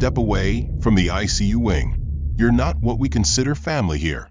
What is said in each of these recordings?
step away from the ICU wing. You're not what we consider family here."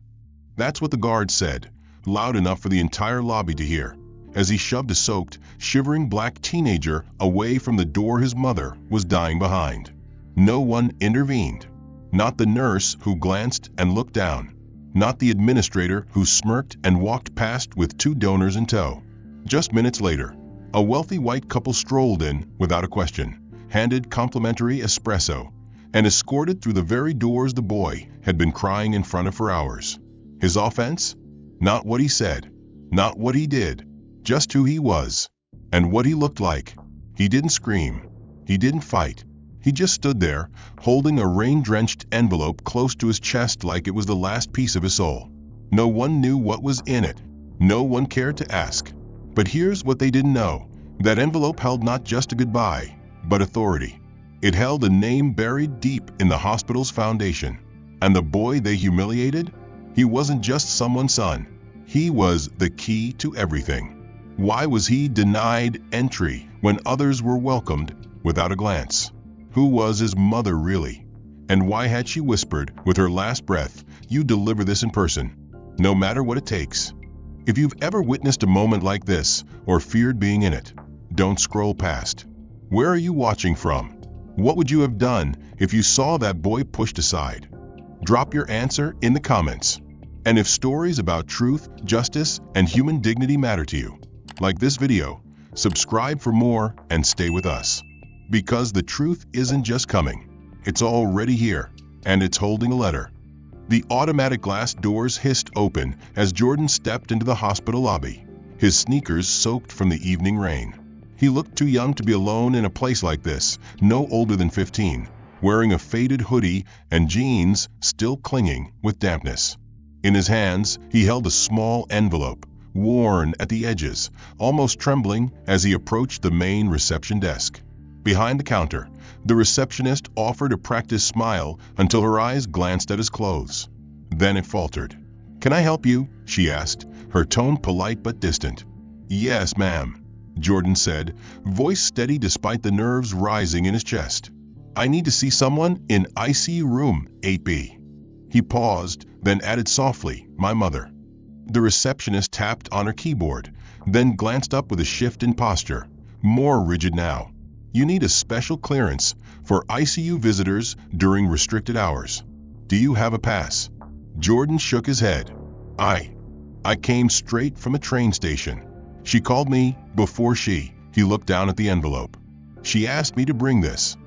That's what the guard said, loud enough for the entire lobby to hear, as he shoved a soaked, shivering black teenager away from the door his mother was dying behind. No one intervened. Not the nurse who glanced and looked down. Not the administrator who smirked and walked past with 2 donors in tow. Just minutes later, a wealthy white couple strolled in without a question, handed complimentary espresso, and escorted through the very doors the boy had been crying in front of for hours. His offense? Not what he said, not what he did, just who he was, and what he looked like. He didn't scream. He didn't fight. He just stood there, holding a rain-drenched envelope close to his chest like it was the last piece of his soul. No one knew what was in it. No one cared to ask. But here's what they didn't know. That envelope held not just a goodbye, but authority. It held a name buried deep in the hospital's foundation. And the boy they humiliated? He wasn't just someone's son. He was the key to everything. Why was he denied entry when others were welcomed without a glance? Who was his mother really? And why had she whispered with her last breath, "You deliver this in person, no matter what it takes"? If you've ever witnessed a moment like this, or feared being in it, don't scroll past. Where are you watching from? What would you have done if you saw that boy pushed aside? Drop your answer in the comments. And if stories about truth, justice, and human dignity matter to you, like this video, subscribe for more and stay with us. Because the truth isn't just coming, it's already here, and it's holding a letter. The automatic glass doors hissed open as Jordan stepped into the hospital lobby, his sneakers soaked from the evening rain. He looked too young to be alone in a place like this, no older than 15, wearing a faded hoodie and jeans still clinging with dampness. In his hands, he held a small envelope, worn at the edges, almost trembling as he approached the main reception desk. Behind the counter, the receptionist offered a practiced smile until her eyes glanced at his clothes. Then it faltered. "Can I help you?" she asked, her tone polite but distant. "Yes, ma'am," Jordan said, voice steady despite the nerves rising in his chest. "I need to see someone in ICU room 8B. He paused, then added softly, "My mother." The receptionist tapped on her keyboard, then glanced up with a shift in posture, more rigid now. "You need a special clearance for ICU visitors during restricted hours. Do you have a pass?" Jordan shook his head. I came straight from a train station. She called me before he looked down at the envelope. "She asked me to bring this."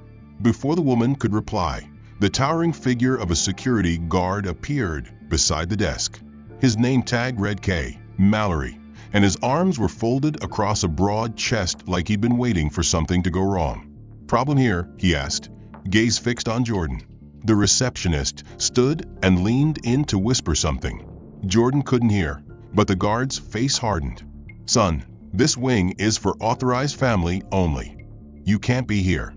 Before the woman could reply, the towering figure of a security guard appeared beside the desk. His name tag read K. Mallory, and his arms were folded across a broad chest like he'd been waiting for something to go wrong. "Problem here?" he asked, gaze fixed on Jordan. The receptionist stood and leaned in to whisper something. Jordan couldn't hear, but the guard's face hardened. "Son, this wing is for authorized family only. You can't be here."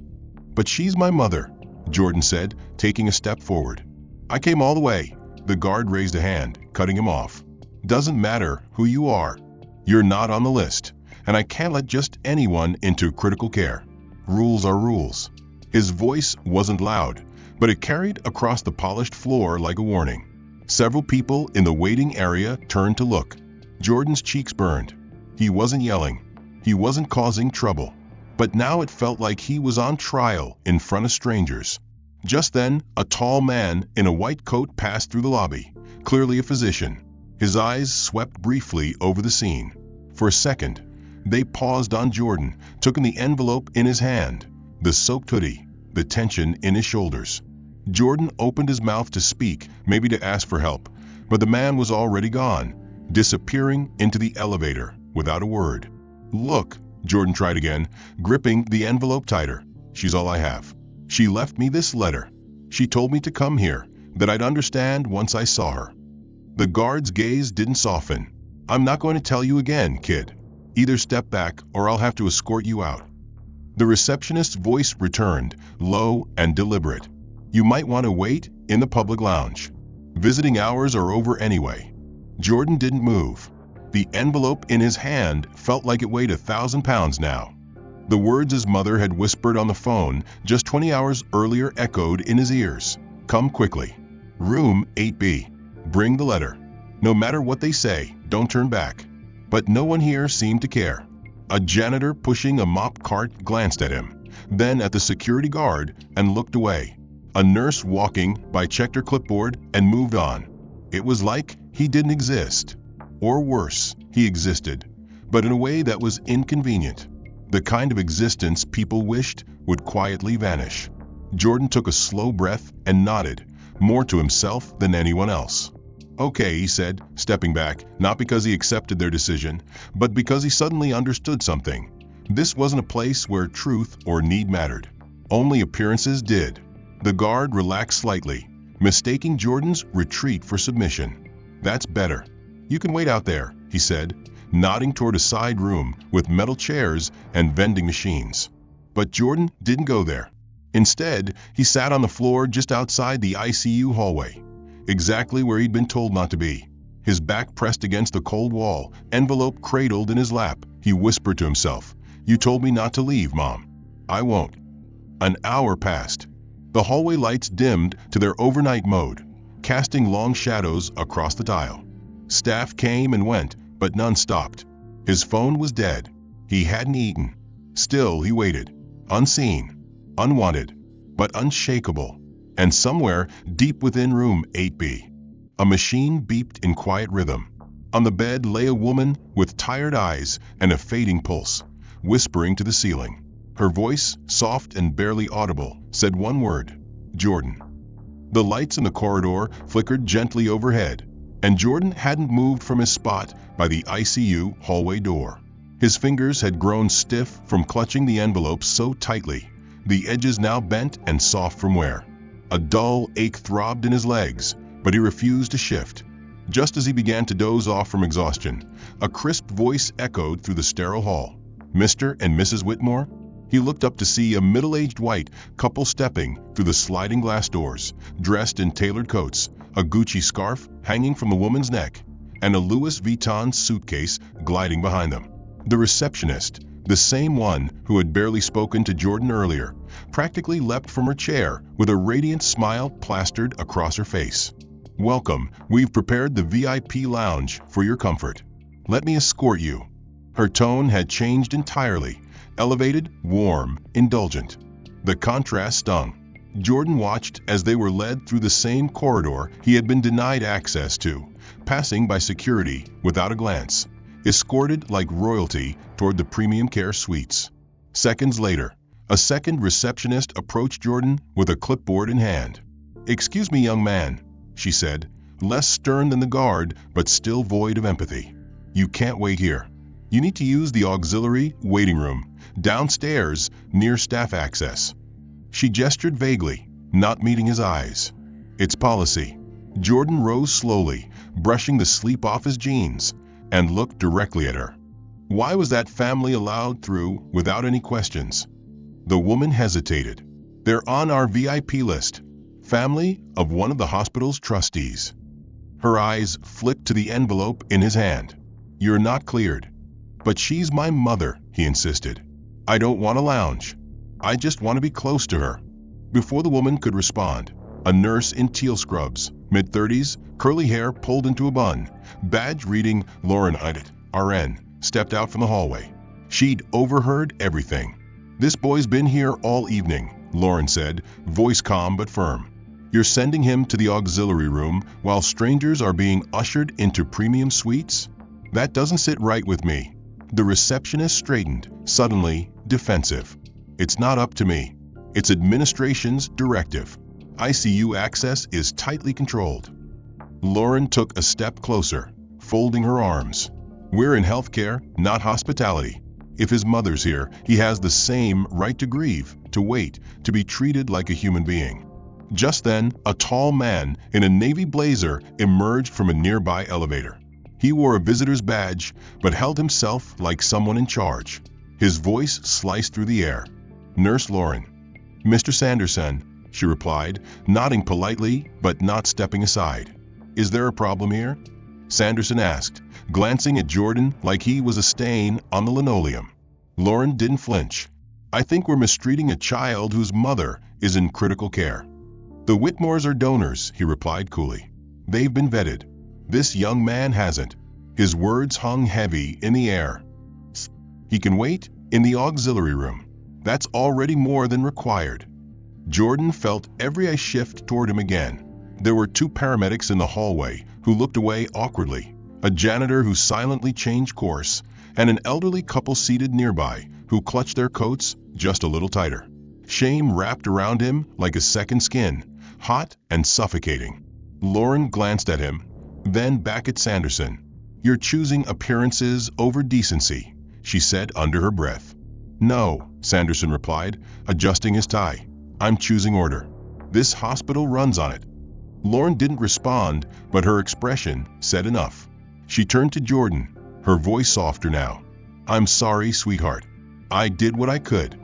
"But she's my mother," Jordan said, taking a step forward. "I came all the way." The guard raised a hand, cutting him off. "Doesn't matter who you are. You're not on the list, and I can't let just anyone into critical care. Rules are rules." His voice wasn't loud, but it carried across the polished floor like a warning. Several people in the waiting area turned to look. Jordan's cheeks burned. He wasn't yelling. He wasn't causing trouble. But now it felt like he was on trial in front of strangers. Just then, a tall man in a white coat passed through the lobby, clearly a physician. His eyes swept briefly over the scene. For a second, they paused on Jordan, took in the envelope in his hand, the soaked hoodie, the tension in his shoulders. Jordan opened his mouth to speak, maybe to ask for help, but the man was already gone, disappearing into the elevator without a word. "Look," Jordan tried again, gripping the envelope tighter. "She's all I have. She left me this letter. She told me to come here, that I'd understand once I saw her." The guard's gaze didn't soften. "I'm not going to tell you again, kid. Either step back or I'll have to escort you out." The receptionist's voice returned, low and deliberate. "You might want to wait in the public lounge. Visiting hours are over anyway." Jordan didn't move. The envelope in his hand felt like it weighed 1,000 pounds now. The words his mother had whispered on the phone just 20 hours earlier echoed in his ears. Come quickly. Room 8B. Bring the letter. No matter what they say, don't turn back. But no one here seemed to care. A janitor pushing a mop cart glanced at him, then at the security guard and looked away. A nurse walking by checked her clipboard and moved on. It was like he didn't exist. Or worse, he existed, but in a way that was inconvenient. The kind of existence people wished would quietly vanish. Jordan took a slow breath and nodded, more to himself than anyone else. Okay, he said, stepping back, not because he accepted their decision, but because he suddenly understood something. This wasn't a place where truth or need mattered. Only appearances did. The guard relaxed slightly, mistaking Jordan's retreat for submission. That's better. You can wait out there, he said, nodding toward a side room with metal chairs and vending machines. But Jordan didn't go there. Instead, he sat on the floor just outside the ICU hallway, exactly where he'd been told not to be. His back pressed against the cold wall, envelope cradled in his lap, he whispered to himself, "You told me not to leave, Mom. I won't." An hour passed. The hallway lights dimmed to their overnight mode, casting long shadows across the tile. Staff came and went, but none stopped. His phone was dead. He hadn't eaten. Still, he waited, unseen, unwanted, but unshakable. And somewhere deep within room 8B, a machine beeped in quiet rhythm. On the bed lay a woman with tired eyes and a fading pulse, whispering to the ceiling. Her voice, soft and barely audible, said one word: Jordan. The lights in the corridor flickered gently overhead, and Jordan hadn't moved from his spot by the ICU hallway door. His fingers had grown stiff from clutching the envelopes so tightly, the edges now bent and soft from wear. A dull ache throbbed in his legs, but he refused to shift. Just as he began to doze off from exhaustion, a crisp voice echoed through the sterile hall. Mr. and Mrs. Whitmore? He looked up to see a middle-aged white couple stepping through the sliding glass doors, dressed in tailored coats, a Gucci scarf hanging from the woman's neck, and a Louis Vuitton suitcase gliding behind them. The receptionist, the same one who had barely spoken to Jordan earlier, practically leapt from her chair with a radiant smile plastered across her face. "Welcome, we've prepared the VIP lounge for your comfort. Let me escort you." Her tone had changed entirely, elevated, warm, indulgent. The contrast stung. Jordan watched as they were led through the same corridor he had been denied access to, passing by security without a glance, escorted like royalty toward the premium care suites. Seconds later, a second receptionist approached Jordan with a clipboard in hand. "Excuse me, young man," she said, less stern than the guard but still void of empathy. "You can't wait here. You need to use the auxiliary waiting room, downstairs near staff access." She gestured vaguely, not meeting his eyes. "It's policy." Jordan rose slowly, brushing the sleep off his jeans, and looked directly at her. Why was that family allowed through without any questions? The woman hesitated. "They're on our VIP list. Family of one of the hospital's trustees." Her eyes flicked to the envelope in his hand. "You're not cleared." "But she's my mother," he insisted. "I don't want a lounge. I just want to be close to her." Before the woman could respond, a nurse in teal scrubs, mid-30s, curly hair pulled into a bun, badge reading Lauren Idit, RN, stepped out from the hallway. She'd overheard everything. "This boy's been here all evening," Lauren said, voice calm but firm. "You're sending him to the auxiliary room while strangers are being ushered into premium suites? That doesn't sit right with me." The receptionist straightened, suddenly defensive. "It's not up to me. It's administration's directive. ICU access is tightly controlled." Lauren took a step closer, folding her arms. "We're in healthcare, not hospitality. If his mother's here, he has the same right to grieve, to wait, to be treated like a human being." Just then, a tall man in a navy blazer emerged from a nearby elevator. He wore a visitor's badge, but held himself like someone in charge. His voice sliced through the air. "Nurse Lauren." "Mr. Sanderson," she replied, nodding politely but not stepping aside. "Is there a problem here?" Sanderson asked, glancing at Jordan like he was a stain on the linoleum. Lauren didn't flinch, I think we're mistreating a child whose mother is in critical care." "The Whitmores are donors," he replied coolly. "They've been vetted. This young man hasn't." His words hung heavy in the air. "He can wait in the auxiliary room. That's already more than required." Jordan felt every eye shift toward him again. There were two paramedics in the hallway who looked away awkwardly, a janitor who silently changed course, and an elderly couple seated nearby who clutched their coats just a little tighter. Shame wrapped around him like a second skin, hot and suffocating. Lauren glanced at him, then back at Sanderson. "You're choosing appearances over decency," she said under her breath. "No," Sanderson replied, adjusting his tie. "I'm choosing order. This hospital runs on it." Lauren didn't respond, but her expression said enough. She turned to Jordan, her voice softer now. "I'm sorry, sweetheart. I did what I could."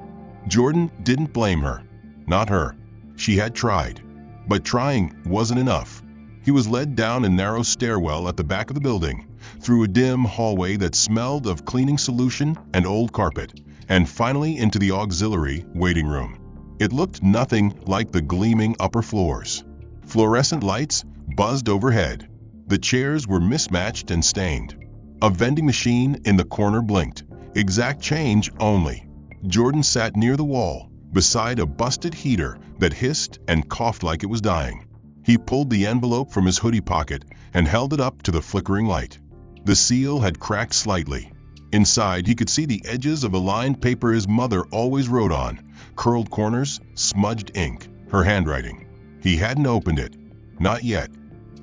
Jordan didn't blame her. Not her. She had tried. But trying wasn't enough. He was led down a narrow stairwell at the back of the building, through a dim hallway that smelled of cleaning solution and old carpet, and finally into the auxiliary waiting room. It looked nothing like the gleaming upper floors. Fluorescent lights buzzed overhead. The chairs were mismatched and stained. A vending machine in the corner blinked. Exact change only. Jordan sat near the wall, beside a busted heater that hissed and coughed like it was dying. He pulled the envelope from his hoodie pocket and held it up to the flickering light. The seal had cracked slightly. Inside, he could see the edges of a lined paper his mother always wrote on, curled corners, smudged ink, her handwriting. He hadn't opened it. Not yet.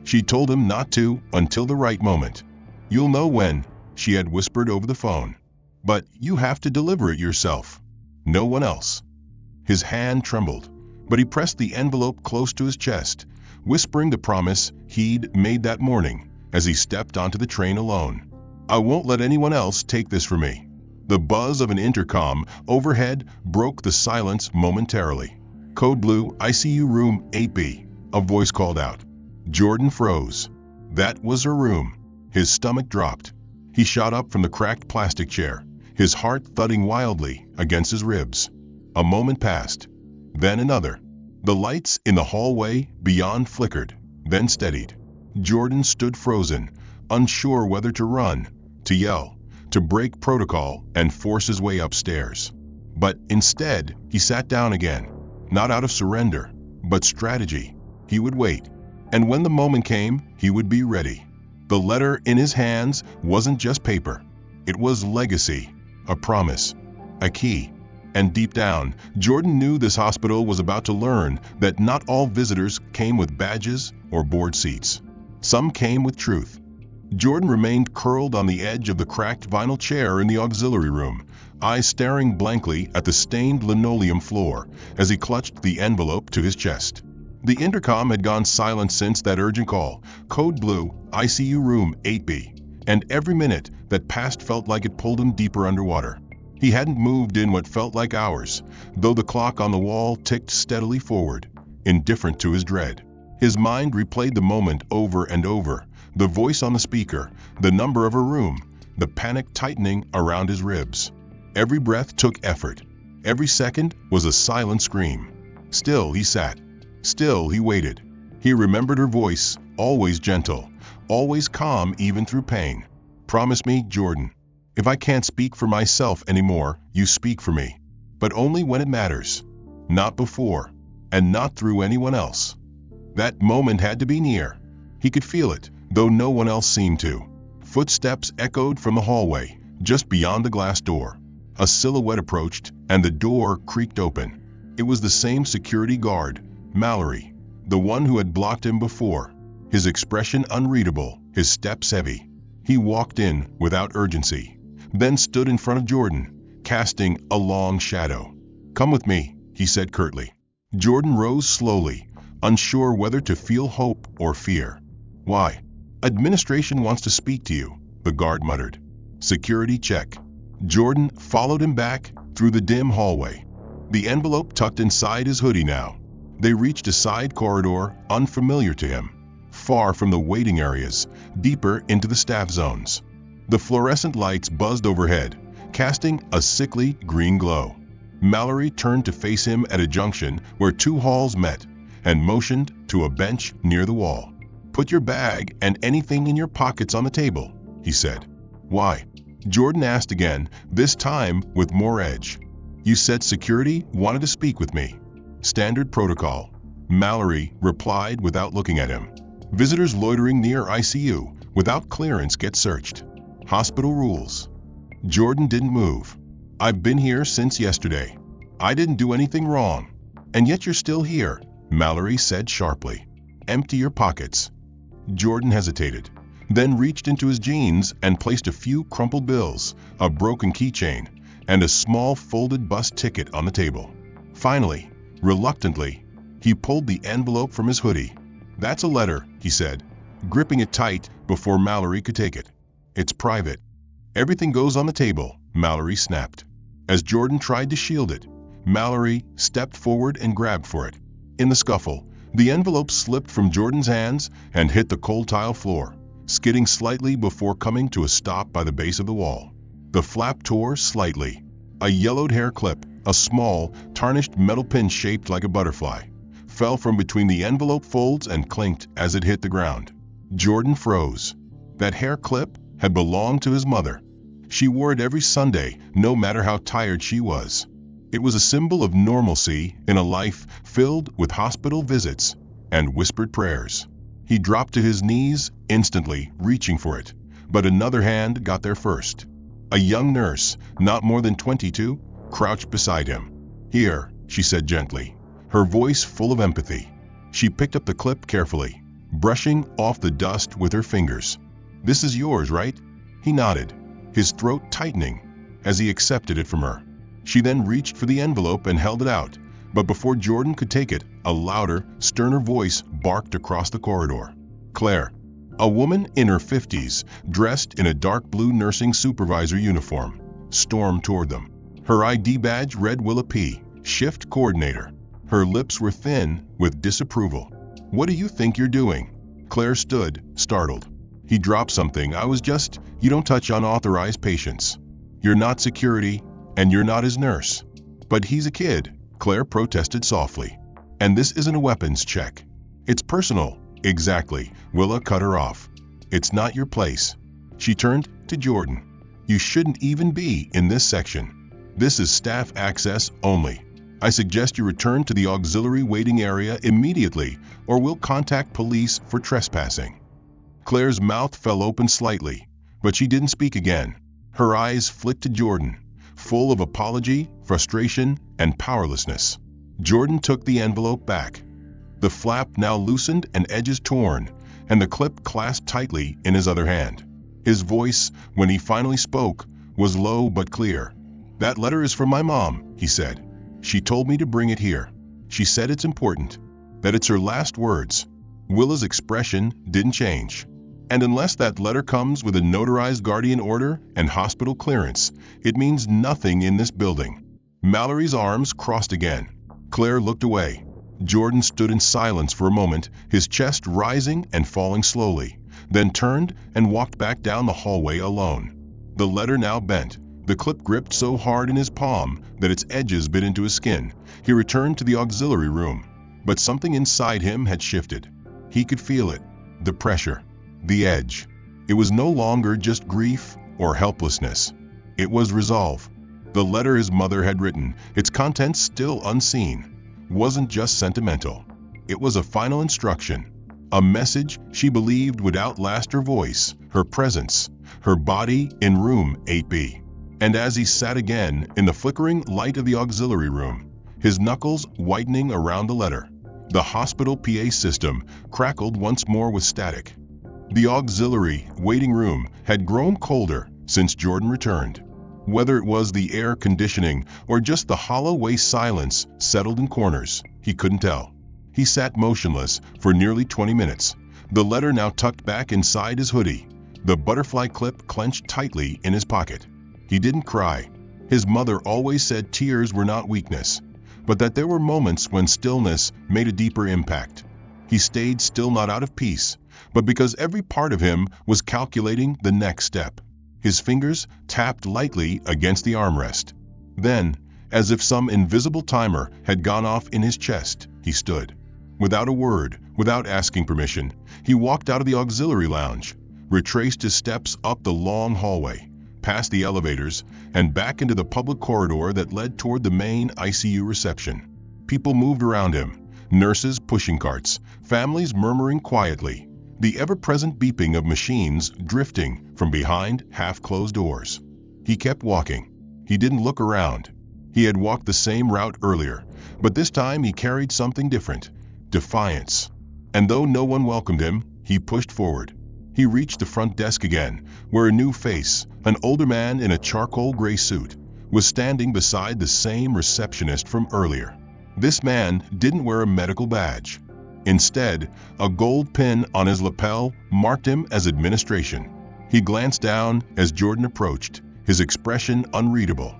She told him not to until the right moment. "You'll know when," she had whispered over the phone. "But you have to deliver it yourself. No one else." His hand trembled, but he pressed the envelope close to his chest, whispering the promise he'd made that morning as he stepped onto the train alone. "I won't let anyone else take this from me." The buzz of an intercom overhead broke the silence momentarily. "Code Blue, ICU room 8B, a voice called out. Jordan froze. That was her room. His stomach dropped. He shot up from the cracked plastic chair, his heart thudding wildly against his ribs. A moment passed, then another. The lights in the hallway beyond flickered, then steadied. Jordan stood frozen, unsure whether to run, to yell, to break protocol and force his way upstairs. But instead, he sat down again, not out of surrender, but strategy. He would wait, and when the moment came, he would be ready. The letter in his hands wasn't just paper. It was legacy, a promise, a key. And deep down, Jordan knew this hospital was about to learn that not all visitors came with badges or board seats. Some came with truth. Jordan remained curled on the edge of the cracked vinyl chair in the auxiliary room, eyes staring blankly at the stained linoleum floor as he clutched the envelope to his chest. The intercom had gone silent since that urgent call, Code Blue, ICU room 8B, and every minute that passed felt like it pulled him deeper underwater. He hadn't moved in what felt like hours, though the clock on the wall ticked steadily forward, indifferent to his dread. His mind replayed the moment over and over, the voice on the speaker, the number of her room, the panic tightening around his ribs. Every breath took effort. Every second was a silent scream. Still he sat. Still he waited. He remembered her voice, always gentle, always calm even through pain. "Promise me, Jordan. If I can't speak for myself anymore, you speak for me. But only when it matters. Not before. And not through anyone else." That moment had to be near. He could feel it, though no one else seemed to. Footsteps echoed from the hallway, just beyond the glass door. A silhouette approached, and the door creaked open. It was the same security guard, Mallory, the one who had blocked him before. His expression unreadable, his steps heavy. He walked in without urgency, then stood in front of Jordan, casting a long shadow. "Come with me," he said curtly. Jordan rose slowly, unsure whether to feel hope or fear. "Why?" "Administration wants to speak to you," the guard muttered. "Security check." Jordan followed him back through the dim hallway, the envelope tucked inside his hoodie now. They reached a side corridor unfamiliar to him, far from the waiting areas, deeper into the staff zones. The fluorescent lights buzzed overhead, casting a sickly green glow. Mallory turned to face him at a junction where two halls met and motioned to a bench near the wall. "Put your bag and anything in your pockets on the table," he said. "Why?" Jordan asked again, this time with more edge. "You said security wanted to speak with me." "Standard protocol," Mallory replied without looking at him. "Visitors loitering near ICU without clearance get searched. Hospital rules." Jordan didn't move. "I've been here since yesterday. I didn't do anything wrong. And yet you're still here," Mallory said sharply. "Empty your pockets." Jordan hesitated, then reached into his jeans and placed a few crumpled bills, a broken keychain, and a small folded bus ticket on the table. Finally, reluctantly, he pulled the envelope from his hoodie. "That's a letter," he said, gripping it tight before Mallory could take it. "It's private." "Everything goes on the table," Mallory snapped. As Jordan tried to shield it, Mallory stepped forward and grabbed for it. In the scuffle, the envelope slipped from Jordan's hands and hit the cold tile floor, skidding slightly before coming to a stop by the base of the wall. The flap tore slightly. A yellowed hair clip, a small, tarnished metal pin shaped like a butterfly, fell from between the envelope folds and clinked as it hit the ground. Jordan froze. That hair clip had belonged to his mother. She wore it every Sunday, no matter how tired she was. It was a symbol of normalcy in a life filled with hospital visits and whispered prayers. He dropped to his knees, instantly reaching for it, but another hand got there first. A young nurse, not more than 22, crouched beside him. "Here," she said gently, her voice full of empathy. She picked up the clip carefully, brushing off the dust with her fingers. "This is yours, right?" He nodded, his throat tightening as he accepted it from her. She then reached for the envelope and held it out, but before Jordan could take it, a louder, sterner voice barked across the corridor. "Claire." A woman in her 50s, dressed in a dark blue nursing supervisor uniform, stormed toward them. Her ID badge read Willa P., shift coordinator. Her lips were thin with disapproval. "What do you think you're doing?" Claire stood, startled. "He dropped something. I was just, you don't touch unauthorized patients. You're not security, and you're not his nurse." "But he's a kid," Claire protested softly. "And this isn't a weapons check. It's personal." "Exactly," Willa cut her off. "It's not your place." She turned to Jordan. "You shouldn't even be in this section. This is staff access only. I suggest you return to the auxiliary waiting area immediately, or we'll contact police for trespassing." Claire's mouth fell open slightly, but she didn't speak again. Her eyes flicked to Jordan, full of apology, frustration, and powerlessness. Jordan took the envelope back. The flap now loosened and edges torn, and the clip clasped tightly in his other hand. His voice, when he finally spoke, was low but clear. "That letter is from my mom," he said. "She told me to bring it here. She said it's important, that it's her last words." Willa's expression didn't change. "And unless that letter comes with a notarized guardian order and hospital clearance, it means nothing in this building." Mallory's arms crossed again. Claire looked away. Jordan stood in silence for a moment, his chest rising and falling slowly, then turned and walked back down the hallway alone. The letter now bent, the clip gripped so hard in his palm that its edges bit into his skin. He returned to the auxiliary room, but something inside him had shifted. He could feel it, the pressure, the edge. It was no longer just grief or helplessness. It was resolve. The letter his mother had written, its contents still unseen, wasn't just sentimental. It was a final instruction, a message she believed would outlast her voice, her presence, her body in room 8B. And as he sat again in the flickering light of the auxiliary room, his knuckles whitening around the letter, the hospital PA system crackled once more with static. The auxiliary waiting room had grown colder since Jordan returned. Whether it was the air conditioning or just the hollow waste silence settled in corners, he couldn't tell. He sat motionless for nearly 20 minutes, the letter now tucked back inside his hoodie, the butterfly clip clenched tightly in his pocket. He didn't cry. His mother always said tears were not weakness, but that there were moments when stillness made a deeper impact. He stayed still not out of peace, but because every part of him was calculating the next step. His fingers tapped lightly against the armrest. Then, As if some invisible timer had gone off in his chest, he stood. Without a word, without asking permission, he walked out of the auxiliary lounge, retraced his steps up the long hallway, past the elevators, and back into the public corridor that led toward the main ICU reception. People moved around him, nurses pushing carts, families murmuring quietly, the ever-present beeping of machines drifting from behind half-closed doors. He kept walking. He didn't look around. He had walked the same route earlier, but this time he carried something different: defiance. And though no one welcomed him, he pushed forward. He reached the front desk again, where a new face, an older man in a charcoal gray suit, was standing beside the same receptionist from earlier. This man didn't wear a medical badge. Instead, a gold pin on his lapel marked him as administration. He glanced down as Jordan approached, his expression unreadable.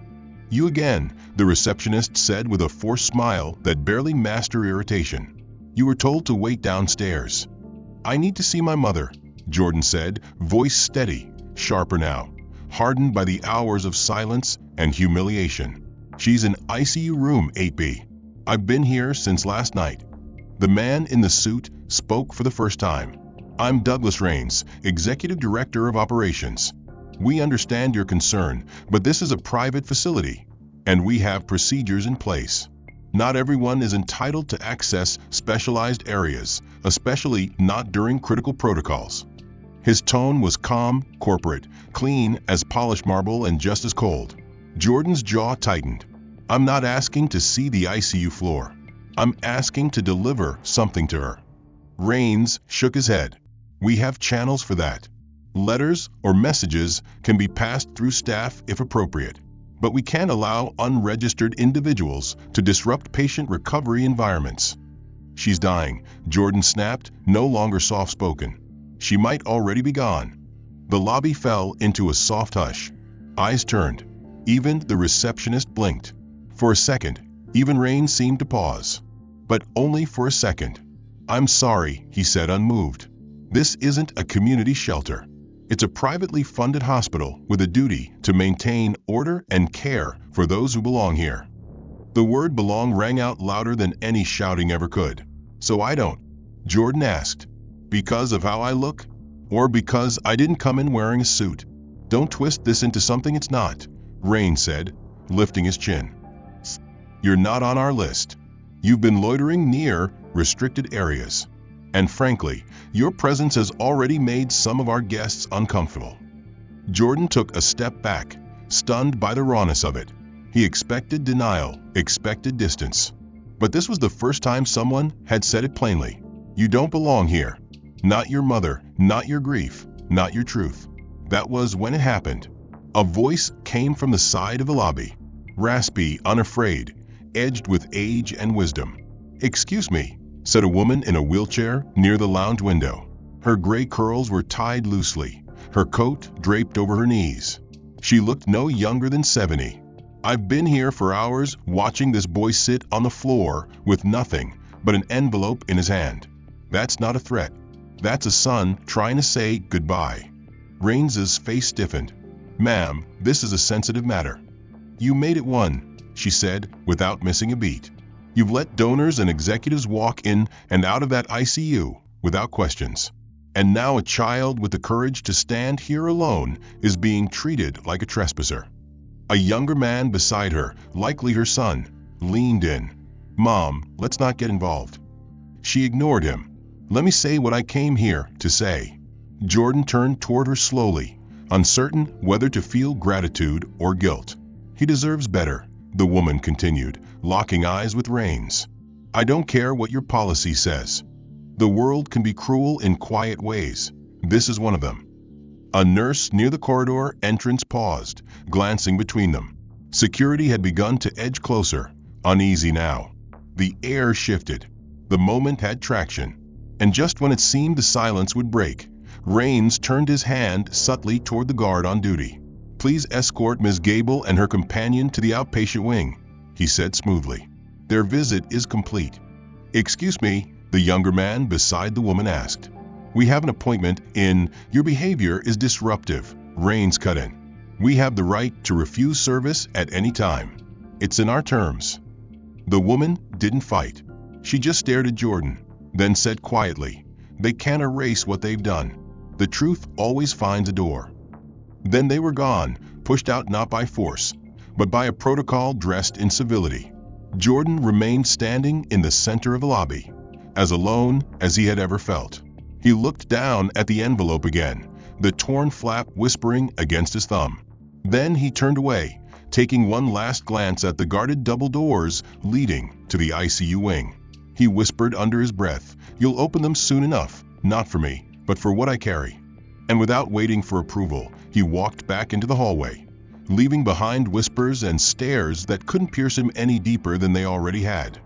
"You again," the receptionist said with a forced smile that barely masked her irritation. "You were told to wait downstairs." "I need to see my mother," Jordan said, voice steady, sharper now, hardened by the hours of silence and humiliation. "She's in ICU room 8B. I've been here since last night." The man in the suit spoke for the first time. "I'm Douglas Rains, Executive Director of Operations. We understand your concern, but this is a private facility, and we have procedures in place. Not everyone is entitled to access specialized areas, especially not during critical protocols." His tone was calm, corporate, clean as polished marble and just as cold. Jordan's jaw tightened. "I'm not asking to see the ICU floor. I'm asking to deliver something to her." Rains shook his head. "We have channels for that. Letters or messages can be passed through staff if appropriate, but we can't allow unregistered individuals to disrupt patient recovery environments." "She's dying," Jordan snapped, no longer soft-spoken. "She might already be gone." The lobby fell into a soft hush. Eyes turned. Even the receptionist blinked. For a second, even Rain seemed to pause. But only for a second. "I'm sorry," he said, unmoved. "This isn't a community shelter. It's a privately funded hospital with a duty to maintain order and care for those who belong here." The word belong rang out louder than any shouting ever could. "So I don't?" Jordan asked. "Because of how I look? Or because I didn't come in wearing a suit? Don't twist this into something it's not," Rain said, lifting his chin. "You're not on our list. You've been loitering near restricted areas. And frankly, your presence has already made some of our guests uncomfortable." Jordan took a step back, stunned by the rawness of it. He expected denial, expected distance. But this was the first time someone had said it plainly. "You don't belong here. Not your mother, not your grief, not your truth." That was when it happened. A voice came from the side of the lobby, raspy, unafraid, edged with age and wisdom. "Excuse me," said a woman in a wheelchair near the lounge window. Her gray curls were tied loosely, her coat draped over her knees. She looked no younger than 70. "I've been here for hours watching this boy sit on the floor with nothing but an envelope in his hand. That's not a threat. That's a son trying to say goodbye." Rains's face stiffened. "Ma'am, this is a sensitive matter." "You made it one," she said, without missing a beat. "You've let donors and executives walk in and out of that ICU without questions. And now a child with the courage to stand here alone is being treated like a trespasser." A younger man beside her, likely her son, leaned in. "Mom, let's not get involved." She ignored him. "Let me say what I came here to say." Jordan turned toward her slowly, uncertain whether to feel gratitude or guilt. "He deserves better," the woman continued, locking eyes with Rains. "I don't care what your policy says. The world can be cruel in quiet ways. This is one of them." A nurse near the corridor entrance paused, glancing between them. Security had begun to edge closer, uneasy now. The air shifted. The moment had traction. And just when it seemed the silence would break, Rains turned his hand subtly toward the guard on duty. "Please escort Ms. Gable and her companion to the outpatient wing," he said smoothly. "Their visit is complete." "Excuse me," the younger man beside the woman asked. "We have an appointment in. Your behavior is disruptive," Rains cut in. "We have the right to refuse service at any time." It's in our terms." The woman didn't fight. She just stared at Jordan, then said quietly, "They can't erase what they've done. The truth always finds a door." Then they were gone, pushed out not by force, but by a protocol dressed in civility. Jordan remained standing in the center of the lobby, as alone as he had ever felt. He looked down at the envelope again, the torn flap whispering against his thumb. Then he turned away, taking one last glance at the guarded double doors leading to the ICU wing. He whispered under his breath, "You'll open them soon enough, not for me, but for what I carry." And without waiting for approval, he walked back into the hallway, leaving behind whispers and stares that couldn't pierce him any deeper than they already had.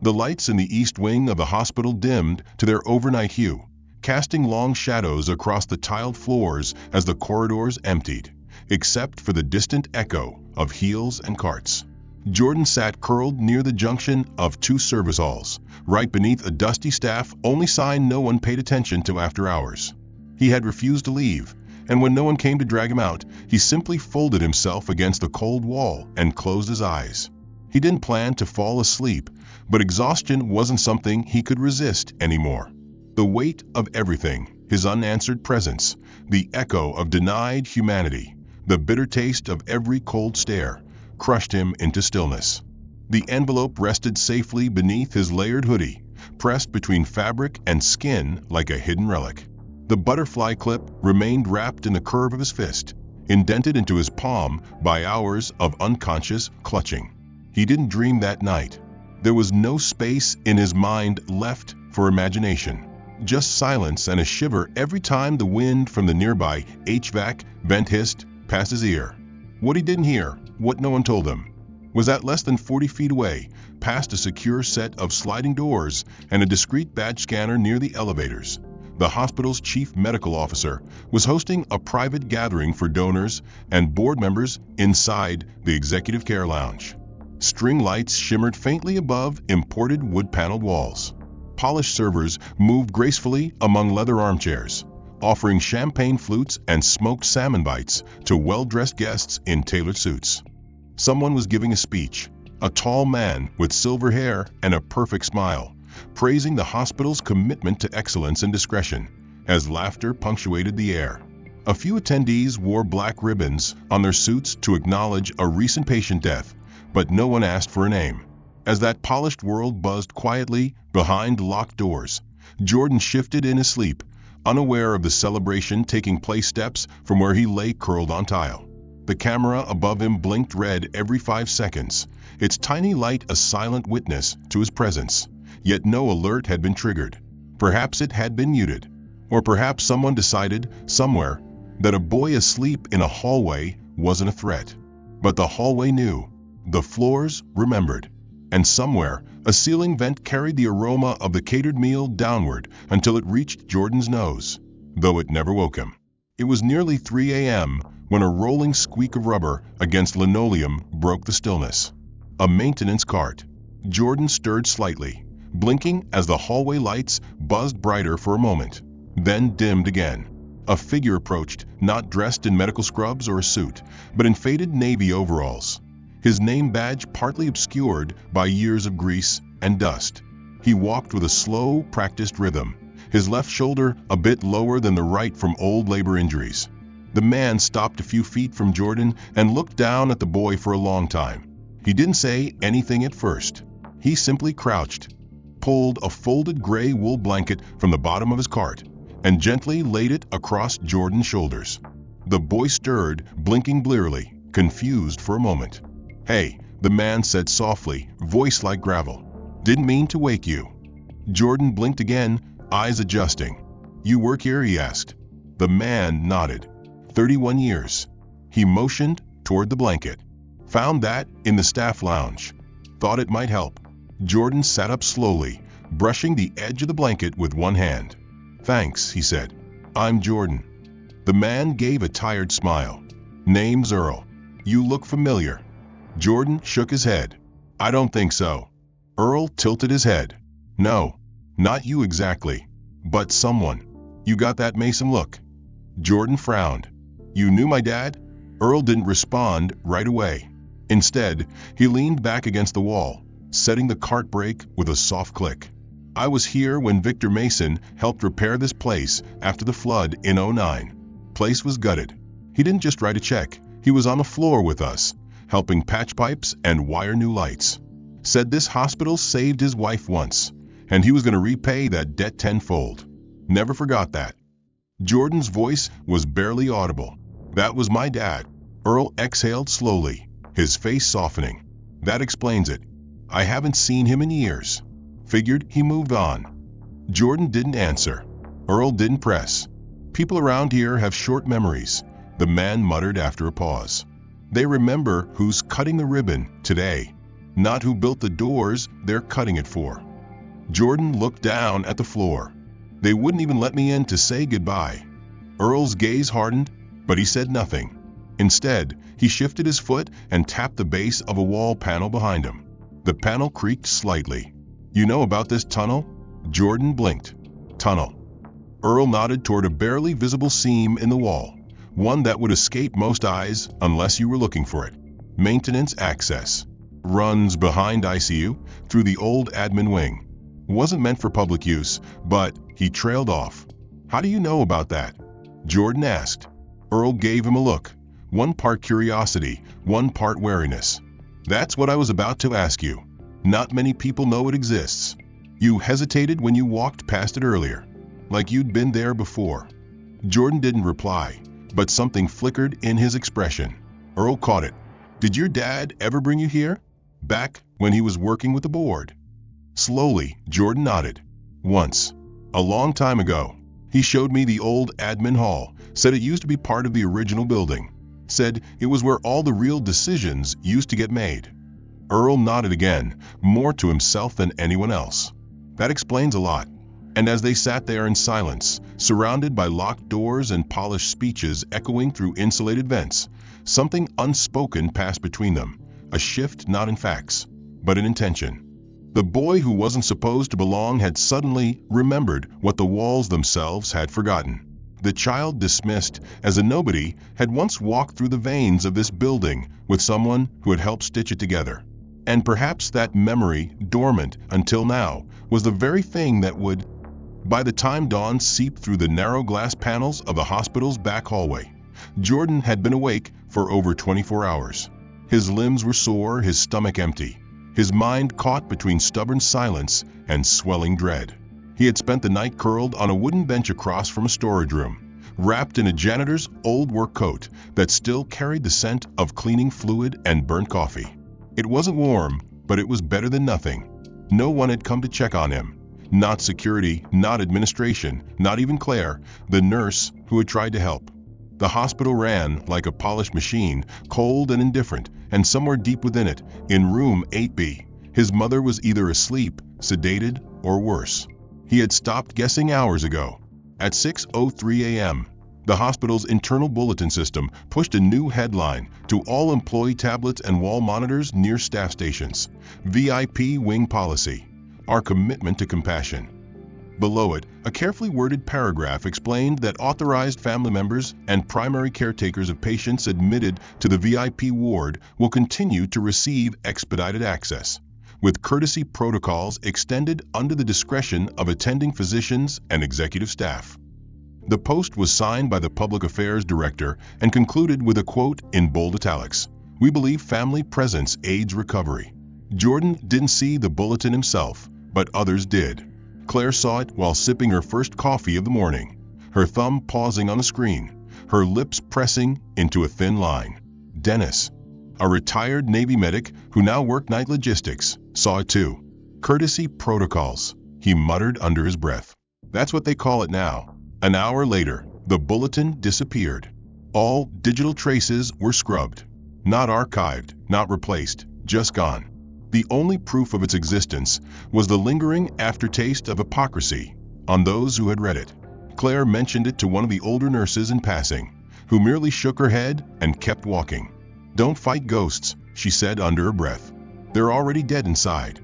The lights in the east wing of the hospital dimmed to their overnight hue, casting long shadows across the tiled floors as the corridors emptied, except for the distant echo of heels and carts. Jordan sat curled near the junction of two service halls, right beneath a dusty staff-only sign no one paid attention to after hours. He had refused to leave, and when no one came to drag him out, he simply folded himself against the cold wall and closed his eyes. He didn't plan to fall asleep, but exhaustion wasn't something he could resist anymore. The weight of everything, his unanswered presence, the echo of denied humanity, the bitter taste of every cold stare, crushed him into stillness. The envelope rested safely beneath his layered hoodie, pressed between fabric and skin like a hidden relic. The butterfly clip remained wrapped in the curve of his fist, indented into his palm by hours of unconscious clutching. He didn't dream that night. There was no space in his mind left for imagination, just silence and a shiver every time the wind from the nearby HVAC vent hissed past his ear. What he didn't hear, what no one told him, was that less than 40 feet away, past a secure set of sliding doors and a discreet badge scanner near the elevators, the hospital's chief medical officer was hosting a private gathering for donors and board members inside the executive care lounge. String lights shimmered faintly above imported wood-paneled walls. Polished servers moved gracefully among leather armchairs, offering champagne flutes and smoked salmon bites to well-dressed guests in tailored suits. Someone was giving a speech, a tall man with silver hair and a perfect smile, praising the hospital's commitment to excellence and discretion, as laughter punctuated the air. A few attendees wore black ribbons on their suits to acknowledge a recent patient death, but no one asked for a name. As that polished world buzzed quietly behind locked doors, Jordan shifted in his sleep, unaware of the celebration taking place steps from where he lay curled on tile. The camera above him blinked red every 5 seconds, its tiny light a silent witness to his presence. Yet no alert had been triggered. Perhaps it had been muted. Or perhaps someone decided, somewhere, that a boy asleep in a hallway wasn't a threat. But the hallway knew. The floors remembered. And somewhere, a ceiling vent carried the aroma of the catered meal downward until it reached Jordan's nose, though it never woke him. It was nearly 3 a.m. when a rolling squeak of rubber against linoleum broke the stillness. A maintenance cart. Jordan stirred slightly, blinking as the hallway lights buzzed brighter for a moment, then dimmed again. A figure approached, not dressed in medical scrubs or a suit, but in faded navy overalls, his name badge partly obscured by years of grease and dust. He walked with a slow, practiced rhythm, his left shoulder a bit lower than the right from old labor injuries. The man stopped a few feet from Jordan and looked down at the boy for a long time. He didn't say anything at first. He simply crouched, pulled a folded gray wool blanket from the bottom of his cart, and gently laid it across Jordan's shoulders. The boy stirred, blinking blearily, confused for a moment. "Hey," the man said softly, voice like gravel. "Didn't mean to wake you." Jordan blinked again, eyes adjusting. "You work here?" he asked. The man nodded. 31 years. He motioned toward the blanket. "Found that in the staff lounge. Thought it might help." Jordan sat up slowly, brushing the edge of the blanket with one hand. "Thanks," he said. "I'm Jordan." The man gave a tired smile. "Name's Earl. You look familiar." Jordan shook his head. "I don't think so." Earl tilted his head. "No, not you exactly, but someone. You got that Mason look." Jordan frowned. "You knew my dad?" Earl didn't respond right away. Instead, he leaned back against the wall, setting the cart brake with a soft click. I was here when Victor Mason helped repair this place after the flood in '09. Place was gutted. He didn't just write a check, he was on the floor with us, helping patch pipes and wire new lights. Said this hospital saved his wife once, and he was going to repay that debt tenfold. Never forgot that. Jordan's voice was barely audible. That was my dad. Earl exhaled slowly, his face softening. That explains it. I haven't seen him in years. Figured he moved on. Jordan didn't answer. Earl didn't press. People around here have short memories, the man muttered after a pause. They remember who's cutting the ribbon today, not who built the doors they're cutting it for. Jordan looked down at the floor. They wouldn't even let me in to say goodbye. Earl's gaze hardened, but he said nothing. Instead, he shifted his foot and tapped the base of a wall panel behind him. The panel creaked slightly. You know about this tunnel? Jordan blinked. Tunnel. Earl nodded toward a barely visible seam in the wall, one that would escape most eyes unless you were looking for it. Maintenance access. Runs behind ICU through the old admin wing. Wasn't meant for public use, but he trailed off. How do you know about that? Jordan asked. Earl gave him a look, one part curiosity, one part wariness. That's what I was about to ask you. Not many people know it exists. You hesitated when you walked past it earlier, like you'd been there before. Jordan didn't reply, but something flickered in his expression. Earl caught it. Did your dad ever bring you here? Back when he was working with the board? Slowly, Jordan nodded. Once. A long time ago. He showed me the old admin hall, said it used to be part of the original building. Said it was where all the real decisions used to get made. Earl nodded again, more to himself than anyone else. That explains a lot. And as they sat there in silence, surrounded by locked doors and polished speeches echoing through insulated vents, something unspoken passed between them, a shift not in facts, but in intention. The boy who wasn't supposed to belong had suddenly remembered what the walls themselves had forgotten. The child dismissed as a nobody had once walked through the veins of this building with someone who had helped stitch it together. And perhaps that memory, dormant until now, was the very thing that would, by the time dawn seeped through the narrow glass panels of the hospital's back hallway. Jordan had been awake for over 24 hours. His limbs were sore, his stomach empty, his mind caught between stubborn silence and swelling dread. He had spent the night curled on a wooden bench across from a storage room, wrapped in a janitor's old work coat that still carried the scent of cleaning fluid and burnt coffee. It wasn't warm, but it was better than nothing. No one had come to check on him. Not security, not administration, not even Claire, the nurse who had tried to help. The hospital ran like a polished machine, cold and indifferent, and somewhere deep within it, in room 8B, his mother was either asleep, sedated, or worse. He had stopped guessing hours ago. At 6:03 a.m., the hospital's internal bulletin system pushed a new headline to all employee tablets and wall monitors near staff stations. VIP wing policy. Our commitment to compassion. Below it, a carefully worded paragraph explained that authorized family members and primary caretakers of patients admitted to the VIP ward will continue to receive expedited access, with courtesy protocols extended under the discretion of attending physicians and executive staff. The post was signed by the Public Affairs Director and concluded with a quote in bold italics. We believe family presence aids recovery. Jordan didn't see the bulletin himself, but others did. Claire saw it while sipping her first coffee of the morning, her thumb pausing on the screen, her lips pressing into a thin line. Dennis, a retired Navy medic who now worked night logistics, saw it too. Courtesy protocols, he muttered under his breath. That's what they call it now. An hour later, the bulletin disappeared. All digital traces were scrubbed. Not archived, not replaced, just gone. The only proof of its existence was the lingering aftertaste of hypocrisy on those who had read it. Claire mentioned it to one of the older nurses in passing, who merely shook her head and kept walking. Don't fight ghosts, she said under her breath. They're already dead inside.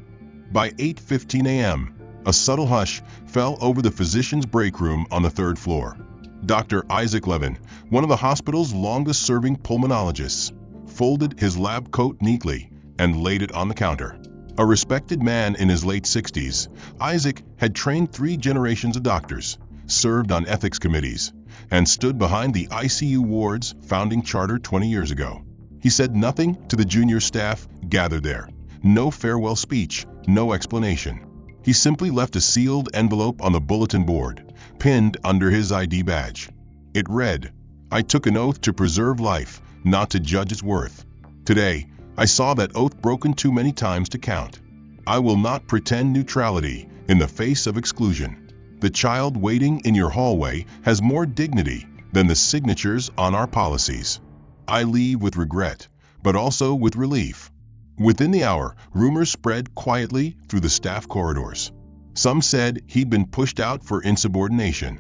By 8:15 a.m., a subtle hush fell over the physician's break room on the third floor. Dr. Isaac Levin, one of the hospital's longest-serving pulmonologists, folded his lab coat neatly, and laid it on the counter. A respected man in his late 60s, Isaac had trained 3 generations of doctors, served on ethics committees, and stood behind the ICU ward's founding charter 20 years ago. He said nothing to the junior staff gathered there. No farewell speech, no explanation. He simply left a sealed envelope on the bulletin board, pinned under his ID badge. It read, "I took an oath to preserve life, not to judge its worth. Today, I saw that oath broken too many times to count. I will not pretend neutrality in the face of exclusion. The child waiting in your hallway has more dignity than the signatures on our policies. I leave with regret, but also with relief." Within the hour, rumors spread quietly through the staff corridors. Some said he'd been pushed out for insubordination.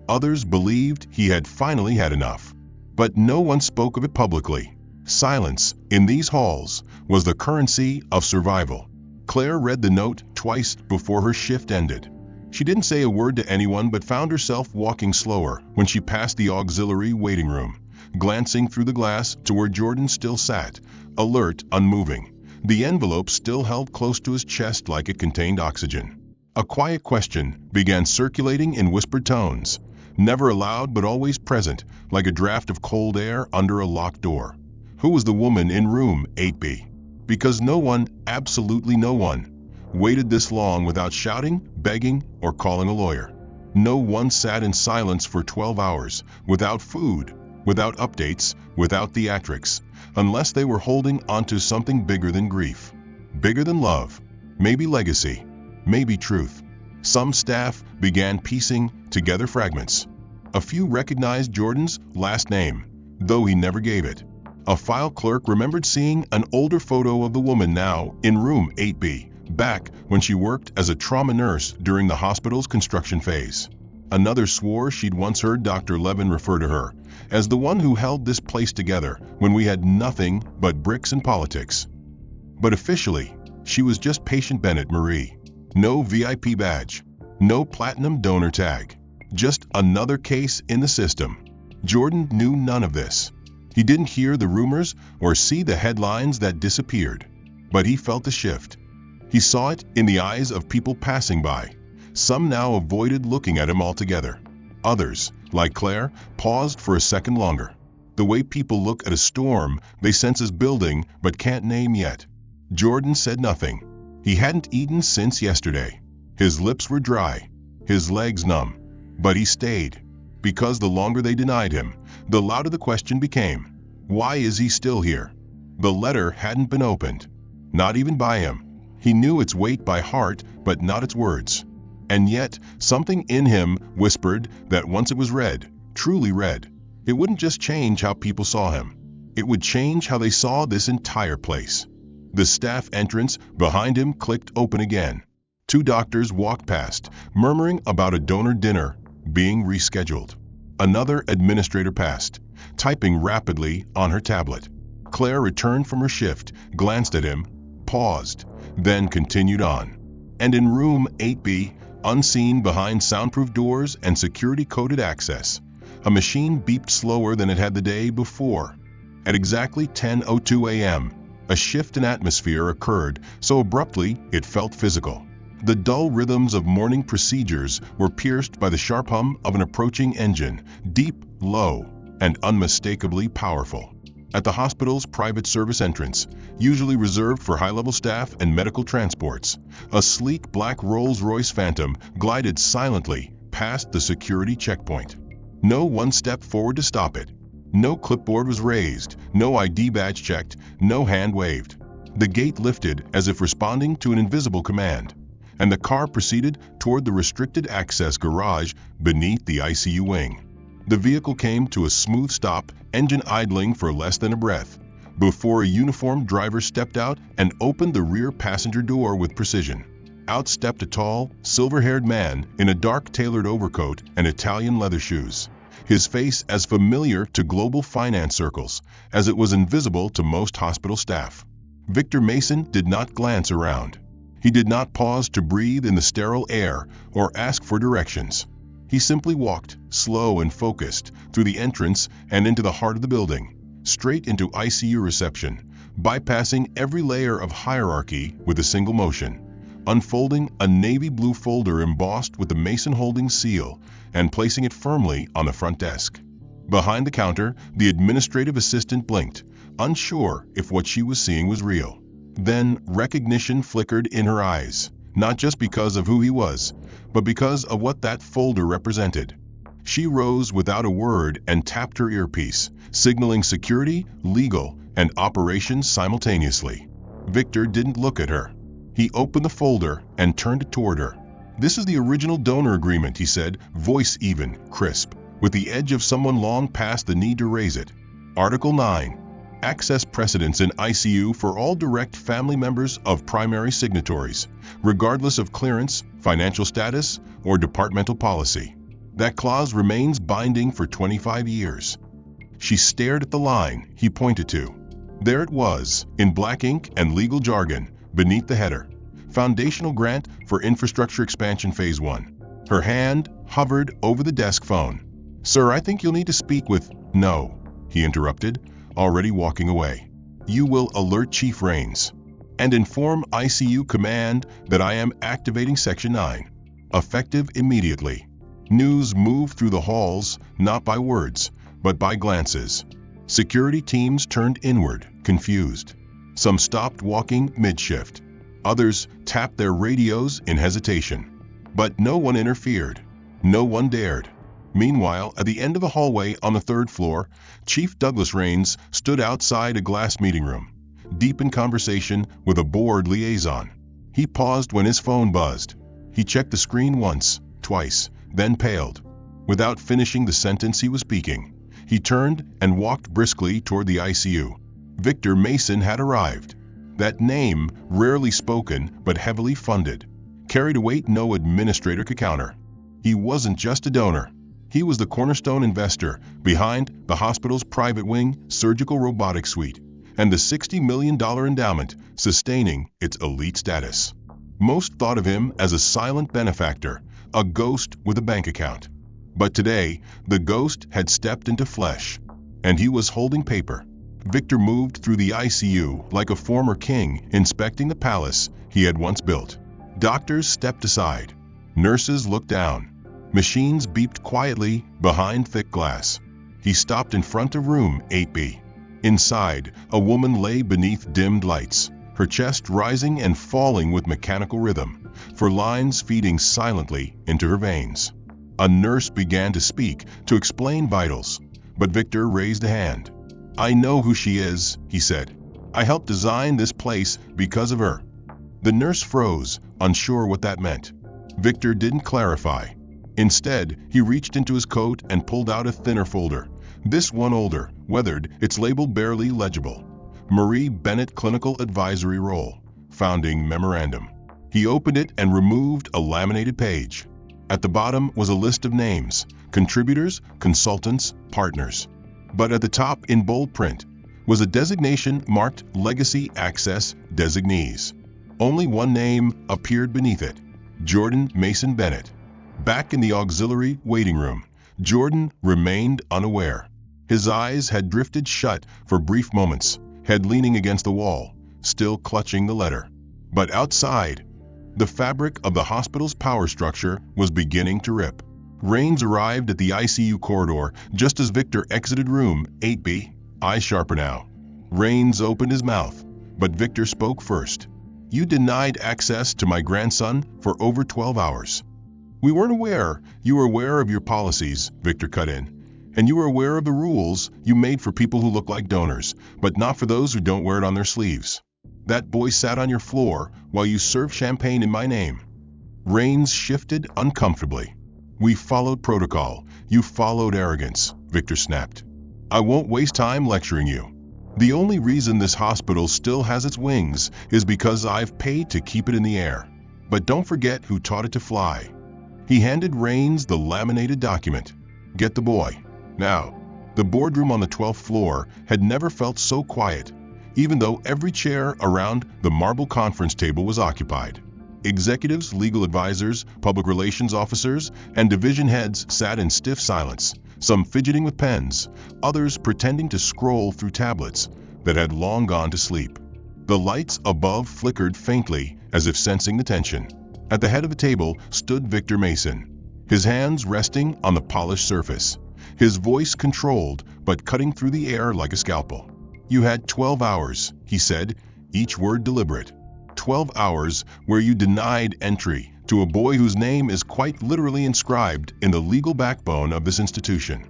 Others believed he had finally had enough. But no one spoke of it publicly. Silence in these halls was the currency of survival. Claire read the note twice before her shift ended. She didn't say a word to anyone but found herself walking slower when she passed the auxiliary waiting room, glancing through the glass to where Jordan still sat, alert, unmoving. The envelope still held close to his chest like it contained oxygen. A quiet question began circulating in whispered tones, never aloud but always present, like a draft of cold air under a locked door. Who was the woman in room 8B? Because no one, absolutely no one, waited this long without shouting, begging, or calling a lawyer. No one sat in silence for 12 hours, without food, without updates, without theatrics, unless they were holding onto something bigger than grief, bigger than love, maybe legacy, maybe truth. Some staff began piecing together fragments. A few recognized Jordan's last name, though he never gave it. A file clerk remembered seeing an older photo of the woman now in room 8B, back when she worked as a trauma nurse during the hospital's construction phase. Another swore she'd once heard Dr. Levin refer to her as the one who held this place together when we had nothing but bricks and politics. But officially, she was just Patient Bennett Marie. No VIP badge, no platinum donor tag, just another case in the system. Jordan knew none of this. He didn't hear the rumors or see the headlines that disappeared, but he felt the shift. He saw it in the eyes of people passing by. Some now avoided looking at him altogether. Others, like Claire, paused for a second longer. The way people look at a storm they sense is building but can't name yet. Jordan said nothing. He hadn't eaten since yesterday. His lips were dry, his legs numb. But he stayed, because the longer they denied him, the louder the question became. Why is he still here? The letter hadn't been opened, not even by him. He knew its weight by heart, but not its words. And yet, something in him whispered that once it was read, truly read, it wouldn't just change how people saw him. It would change how they saw this entire place. The staff entrance behind him clicked open again. 2 doctors walked past, murmuring about a donor dinner being rescheduled. Another administrator passed, typing rapidly on her tablet. Claire returned from her shift, glanced at him, paused, then continued on. And in room 8B, unseen behind soundproof doors and security-coded access, a machine beeped slower than it had the day before. At exactly 10:02 a.m., a shift in atmosphere occurred so abruptly it felt physical. The dull rhythms of morning procedures were pierced by the sharp hum of an approaching engine, deep, low, and unmistakably powerful. At the hospital's private service entrance, usually reserved for high-level staff and medical transports, a sleek black Rolls-Royce Phantom glided silently past the security checkpoint. No one stepped forward to stop it. No clipboard was raised, no ID badge checked, no hand waved. The gate lifted as if responding to an invisible command, and the car proceeded toward the restricted access garage beneath the ICU wing. The vehicle came to a smooth stop, engine idling for less than a breath, before a uniformed driver stepped out and opened the rear passenger door with precision. Out stepped a tall, silver-haired man in a dark tailored overcoat and Italian leather shoes, his face as familiar to global finance circles as it was invisible to most hospital staff. Victor Mason did not glance around. He did not pause to breathe in the sterile air or ask for directions. He simply walked, slow and focused, through the entrance and into the heart of the building, straight into ICU reception, bypassing every layer of hierarchy with a single motion, unfolding a navy blue folder embossed with the Mason Holdings seal and placing it firmly on the front desk. Behind the counter, the administrative assistant blinked, unsure if what she was seeing was real. Then recognition flickered in her eyes, not just because of who he was, but because of what that folder represented. She rose without a word and tapped her earpiece, signaling security, legal, and operations simultaneously. Victor didn't look at her. He opened the folder and turned it toward her. "This is the original donor agreement," he said, voice even, crisp, with the edge of someone long past the need to raise it. Article 9. Access precedence in ICU for all direct family members of primary signatories, regardless of clearance, financial status, or departmental policy. That clause remains binding for 25 years. She stared at the line he pointed to. There it was, in black ink and legal jargon, beneath the header. Foundational Grant for Infrastructure Expansion Phase 1. Her hand hovered over the desk phone. "Sir, I think you'll need to speak with—" "No," he interrupted, already walking away. "You will alert Chief Rains and inform ICU Command that I am activating Section 9. Effective immediately." News moved through the halls, not by words, but by glances. Security teams turned inward, confused. Some stopped walking mid-shift. Others tapped their radios in hesitation. But no one interfered. No one dared. Meanwhile, at the end of the hallway on the 3rd floor, Chief Douglas Rains stood outside a glass meeting room, deep in conversation with a board liaison. He paused when his phone buzzed. He checked the screen once, twice, then paled. Without finishing the sentence he was speaking, he turned and walked briskly toward the ICU. Victor Mason had arrived. That name, rarely spoken but heavily funded, carried a weight no administrator could counter. He wasn't just a donor. He was the cornerstone investor behind the hospital's private wing surgical robotics suite and the $60 million endowment sustaining its elite status. Most thought of him as a silent benefactor, a ghost with a bank account. But today, the ghost had stepped into flesh, and he was holding paper. Victor moved through the ICU like a former king inspecting the palace he had once built. Doctors stepped aside. Nurses looked down. Machines beeped quietly behind thick glass. He stopped in front of room 8B. Inside, a woman lay beneath dimmed lights, her chest rising and falling with mechanical rhythm, for lines feeding silently into her veins. A nurse began to speak, to explain vitals, but Victor raised a hand. "I know who she is," he said. "I helped design this place because of her." The nurse froze, unsure what that meant. Victor didn't clarify. Instead, he reached into his coat and pulled out a thinner folder. This one older, weathered, its label barely legible. Marie Bennett Clinical Advisory Role, Founding Memorandum. He opened it and removed a laminated page. At the bottom was a list of names, contributors, consultants, partners. But at the top, in bold print, was a designation marked Legacy Access Designees. Only one name appeared beneath it: Jordan Mason Bennett. Back in the auxiliary waiting room, Jordan remained unaware. His eyes had drifted shut for brief moments, head leaning against the wall, still clutching the letter. But outside, the fabric of the hospital's power structure was beginning to rip. Rains arrived at the ICU corridor just as Victor exited room 8B, eyes sharper now. Rains opened his mouth, but Victor spoke first. "You denied access to my grandson for over 12 hours. "We weren't aware. You were aware of your policies," Victor cut in. "And you were aware of the rules you made for people who look like donors, but not for those who don't wear it on their sleeves. That boy sat on your floor while you served champagne in my name." Rains shifted uncomfortably. "We followed protocol. You followed arrogance," Victor snapped. "I won't waste time lecturing you. The only reason this hospital still has its wings is because I've paid to keep it in the air. But don't forget who taught it to fly." He handed Rains the laminated document. "Get the boy. Now." The boardroom on the 12th floor had never felt so quiet, even though every chair around the marble conference table was occupied. Executives, legal advisors, public relations officers, and division heads sat in stiff silence, some fidgeting with pens, others pretending to scroll through tablets that had long gone to sleep. The lights above flickered faintly, as if sensing the tension. At the head of the table stood Victor Mason, his hands resting on the polished surface, his voice controlled but cutting through the air like a scalpel. "You had 12 hours, he said, each word deliberate. 12 hours where you denied entry to a boy whose name is quite literally inscribed in the legal backbone of this institution."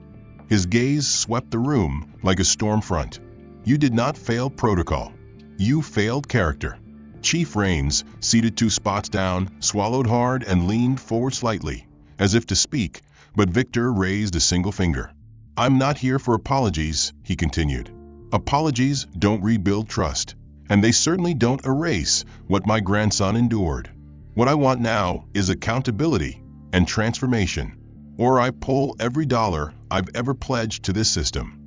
His gaze swept the room like a storm front. "You did not fail protocol. You failed character." Chief Rains, seated 2 spots down, swallowed hard and leaned forward slightly, as if to speak, but Victor raised a single finger. "I'm not here for apologies," he continued. "Apologies don't rebuild trust, and they certainly don't erase what my grandson endured. What I want now is accountability and transformation, or I pull every dollar I've ever pledged to this system."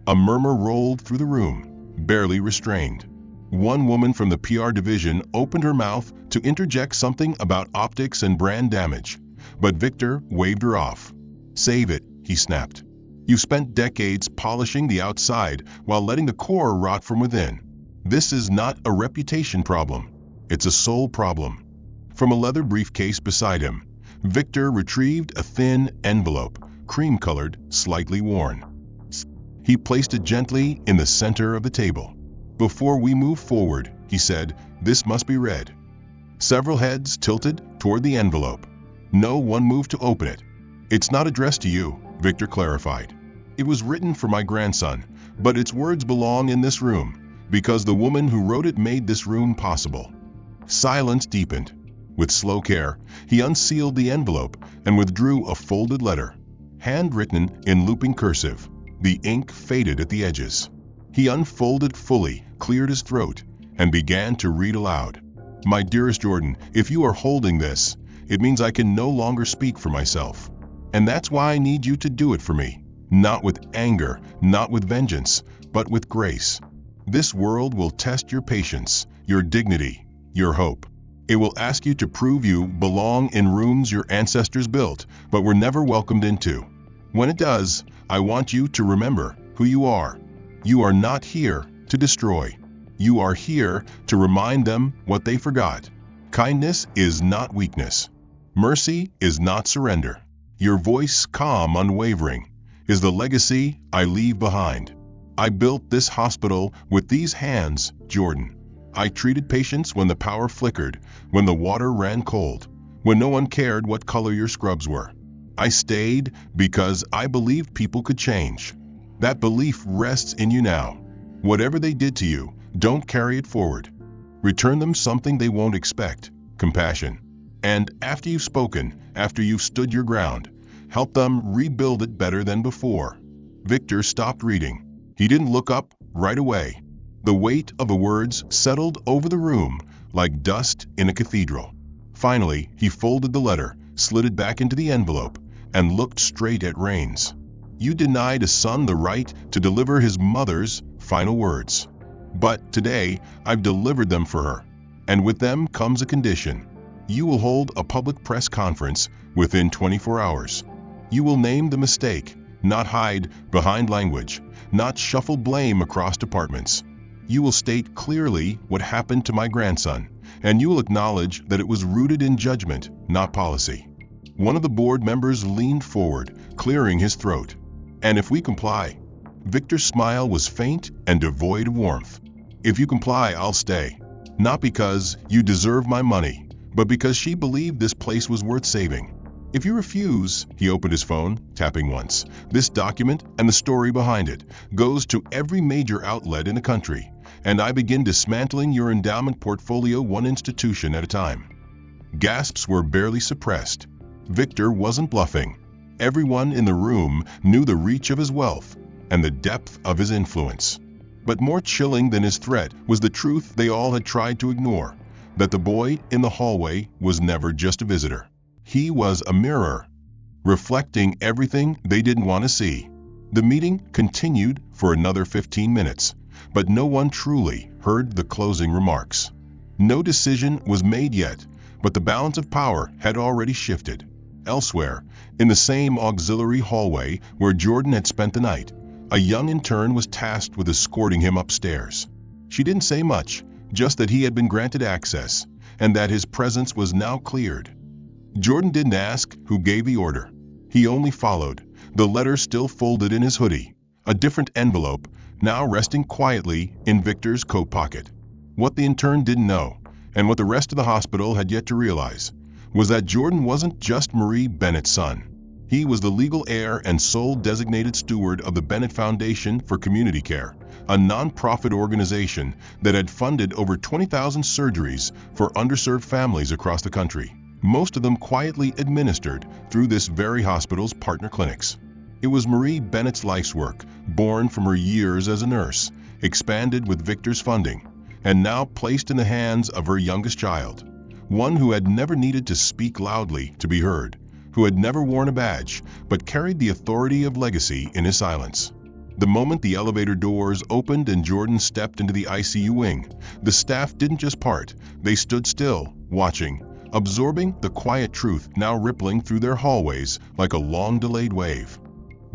A murmur rolled through the room, barely restrained. One woman from the PR division opened her mouth to interject something about optics and brand damage, but Victor waved her off. "Save it," he snapped. "You've spent decades polishing the outside while letting the core rot from within. This is not a reputation problem. It's a soul problem." From a leather briefcase beside him, Victor retrieved a thin envelope, cream-colored, slightly worn. He placed it gently in the center of the table. "Before we move forward," he said, "this must be read." Several heads tilted toward the envelope. No one moved to open it. "It's not addressed to you," Victor clarified. "It was written for my grandson, but its words belong in this room, because the woman who wrote it made this room possible." Silence deepened. With slow care, he unsealed the envelope and withdrew a folded letter, handwritten in looping cursive. The ink faded at the edges. He unfolded fully, cleared his throat, and began to read aloud. "My dearest Jordan, if you are holding this, it means I can no longer speak for myself. And that's why I need you to do it for me. Not with anger, not with vengeance, but with grace. This world will test your patience, your dignity, your hope. It will ask you to prove you belong in rooms your ancestors built, but were never welcomed into. When it does, I want you to remember who you are. You are not here to destroy. You are here to remind them what they forgot. Kindness is not weakness. Mercy is not surrender. Your voice, calm, unwavering, is the legacy I leave behind. I built this hospital with these hands, Jordan. I treated patients when the power flickered, when the water ran cold, when no one cared what color your scrubs were. I stayed because I believed people could change. That belief rests in you now. Whatever they did to you, don't carry it forward. Return them something they won't expect, compassion. And after you've spoken, after you've stood your ground, help them rebuild it better than before." Victor stopped reading. He didn't look up right away. The weight of the words settled over the room like dust in a cathedral. Finally, he folded the letter, slid it back into the envelope, and looked straight at Rains. "You denied a son the right to deliver his mother's final words. But today, I've delivered them for her. And with them comes a condition. You will hold a public press conference within 24 hours. You will name the mistake, not hide behind language, not shuffle blame across departments. You will state clearly what happened to my grandson, and you will acknowledge that it was rooted in judgment, not policy." One of the board members leaned forward, clearing his throat. "And if we comply?" Victor's smile was faint and devoid of warmth. "If you comply, I'll stay. Not because you deserve my money, but because she believed this place was worth saving. If you refuse," he opened his phone, tapping once, "this document and the story behind it goes to every major outlet in the country, and I begin dismantling your endowment portfolio one institution at a time." Gasps were barely suppressed. Victor wasn't bluffing. Everyone in the room knew the reach of his wealth and the depth of his influence. But more chilling than his threat was the truth they all had tried to ignore, that the boy in the hallway was never just a visitor. He was a mirror, reflecting everything they didn't want to see. The meeting continued for another 15 minutes, but no one truly heard the closing remarks. No decision was made yet, But the balance of power had already shifted. Elsewhere, in the same auxiliary hallway where Jordan had spent the night, a young intern was tasked with escorting him upstairs. She didn't say much, just that he had been granted access, and that his presence was now cleared. Jordan didn't ask who gave the order. He only followed, the letter still folded in his hoodie, a different envelope, now resting quietly in Victor's coat pocket. What the intern didn't know, and what the rest of the hospital had yet to realize, was that Jordan wasn't just Marie Bennett's son. He was the legal heir and sole designated steward of the Bennett Foundation for Community Care, a non-profit organization that had funded over 20,000 surgeries for underserved families across the country, most of them quietly administered through this very hospital's partner clinics. It was Marie Bennett's life's work, born from her years as a nurse, expanded with Victor's funding, and now placed in the hands of her youngest child, one who had never needed to speak loudly to be heard, who had never worn a badge, but carried the authority of legacy in his silence. The moment the elevator doors opened and Jordan stepped into the ICU wing, the staff didn't just part, they stood still, watching, absorbing the quiet truth now rippling through their hallways like a long-delayed wave.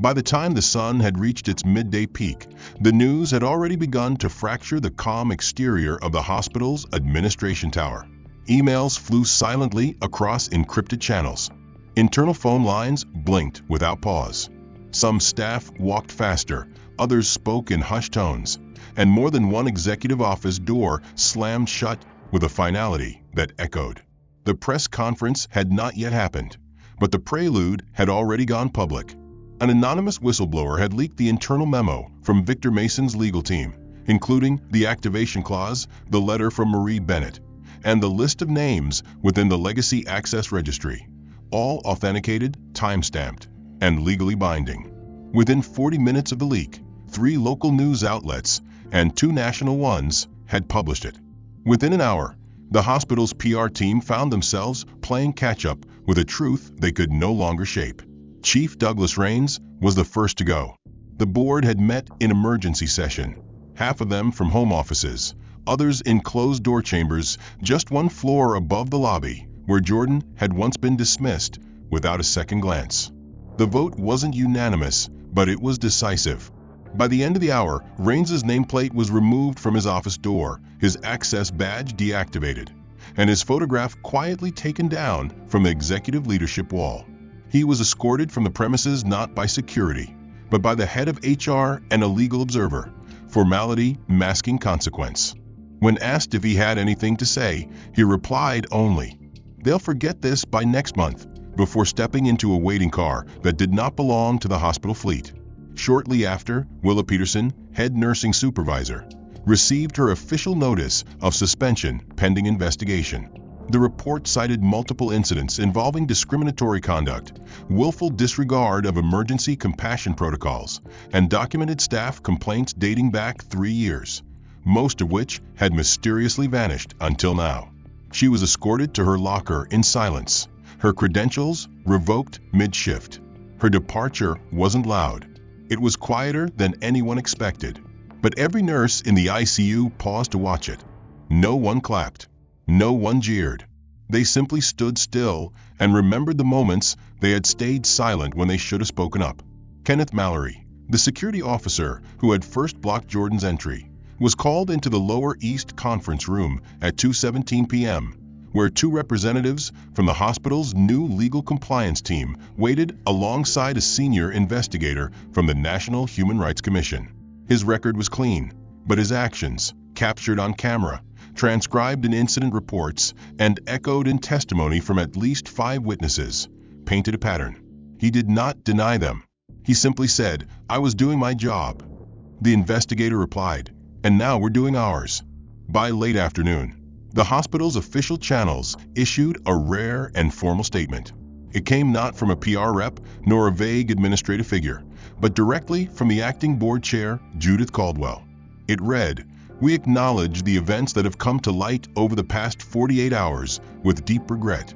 By the time the sun had reached its midday peak, the news had already begun to fracture the calm exterior of the hospital's administration tower. Emails flew silently across encrypted channels. Internal phone lines blinked without pause. Some staff walked faster, others spoke in hushed tones, and more than one executive office door slammed shut with a finality that echoed. The press conference had not yet happened, but the prelude had already gone public. An anonymous whistleblower had leaked the internal memo from Victor Mason's legal team, including the activation clause, the letter from Marie Bennett, and the list of names within the Legacy Access Registry, all authenticated, time-stamped, and legally binding. Within 40 minutes of the leak, 3 local news outlets and 2 national ones had published it. Within an hour, the hospital's PR team found themselves playing catch-up with a truth they could no longer shape. Chief Douglas Rains was the first to go. The board had met in emergency session, half of them from home offices, others in closed-door chambers just one floor above the lobby, where Jordan had once been dismissed without a second glance. The vote wasn't unanimous, but it was decisive. By the end of the hour, Rains's nameplate was removed from his office door, his access badge deactivated, and his photograph quietly taken down from the executive leadership wall. He was escorted from the premises not by security, but by the head of HR and a legal observer, formality masking consequence. When asked if he had anything to say, he replied only, "They'll forget this by next month," before stepping into a waiting car that did not belong to the hospital fleet. Shortly after, Willa Peterson, head nursing supervisor, received her official notice of suspension pending investigation. The report cited multiple incidents involving discriminatory conduct, willful disregard of emergency compassion protocols, and documented staff complaints dating back 3 years, most of which had mysteriously vanished until now. She was escorted to her locker in silence, her credentials revoked mid-shift. Her departure wasn't loud. It was quieter than anyone expected, but every nurse in the ICU paused to watch it. No one clapped. No one jeered. They simply stood still and remembered the moments they had stayed silent when they should have spoken up. Kenneth Mallory, the security officer who had first blocked Jordan's entry, was called into the Lower East Conference Room at 2:17 p.m., where 2 representatives from the hospital's new legal compliance team waited alongside a senior investigator from the National Human Rights Commission. His record was clean, but his actions, captured on camera, transcribed in incident reports, and echoed in testimony from at least 5 witnesses, painted a pattern. He did not deny them. He simply said, "I was doing my job." The investigator replied, "And now we're doing ours." By late afternoon, the hospital's official channels issued a rare and formal statement. It came not from a PR rep nor a vague administrative figure, but directly from the acting board chair, Judith Caldwell. It read, "We acknowledge the events that have come to light over the past 48 hours with deep regret.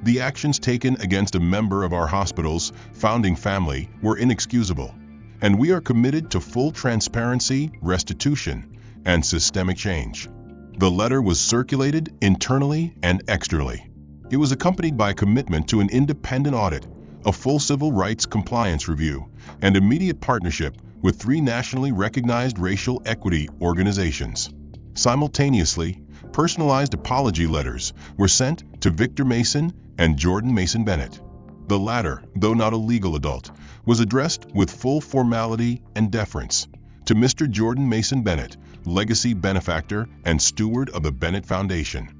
The actions taken against a member of our hospital's founding family were inexcusable, and we are committed to full transparency, restitution, and systemic change." The letter was circulated internally and externally. It was accompanied by a commitment to an independent audit, a full civil rights compliance review, and immediate partnership with 3 nationally recognized racial equity organizations. Simultaneously, personalized apology letters were sent to Victor Mason and Jordan Mason Bennett. The latter, though not a legal adult, was addressed with full formality and deference to Mr. Jordan Mason Bennett, legacy benefactor and steward of the Bennett Foundation.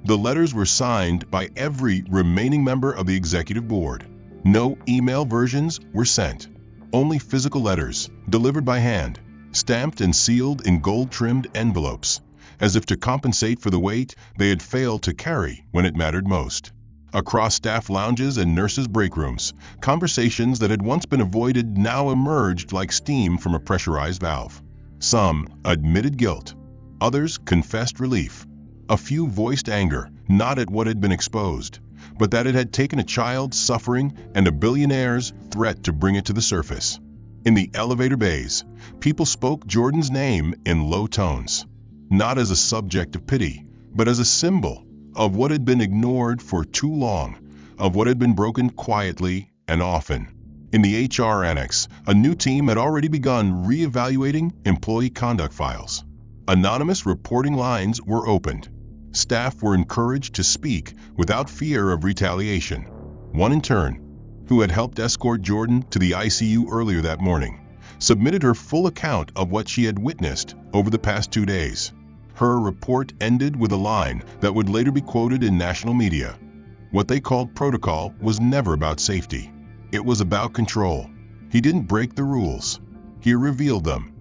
The letters were signed by every remaining member of the executive board. No email versions were sent. Only physical letters, delivered by hand, stamped and sealed in gold-trimmed envelopes, as if to compensate for the weight they had failed to carry when it mattered most. Across staff lounges and nurses' break rooms, conversations that had once been avoided now emerged like steam from a pressurized valve. Some admitted guilt. Others confessed relief. A few voiced anger, not at what had been exposed, but that it had taken a child's suffering and a billionaire's threat to bring it to the surface. In the elevator bays, people spoke Jordan's name in low tones, not as a subject of pity, but as a symbol of what had been ignored for too long, of what had been broken quietly and often. In the HR annex, a new team had already begun re-evaluating employee conduct files. Anonymous reporting lines were opened. Staff were encouraged to speak without fear of retaliation. One intern, who had helped escort Jordan to the ICU earlier that morning, submitted her full account of what she had witnessed over the past 2 days. Her report ended with a line that would later be quoted in national media. What they called protocol was never about safety. It was about control. He didn't break the rules. He revealed them.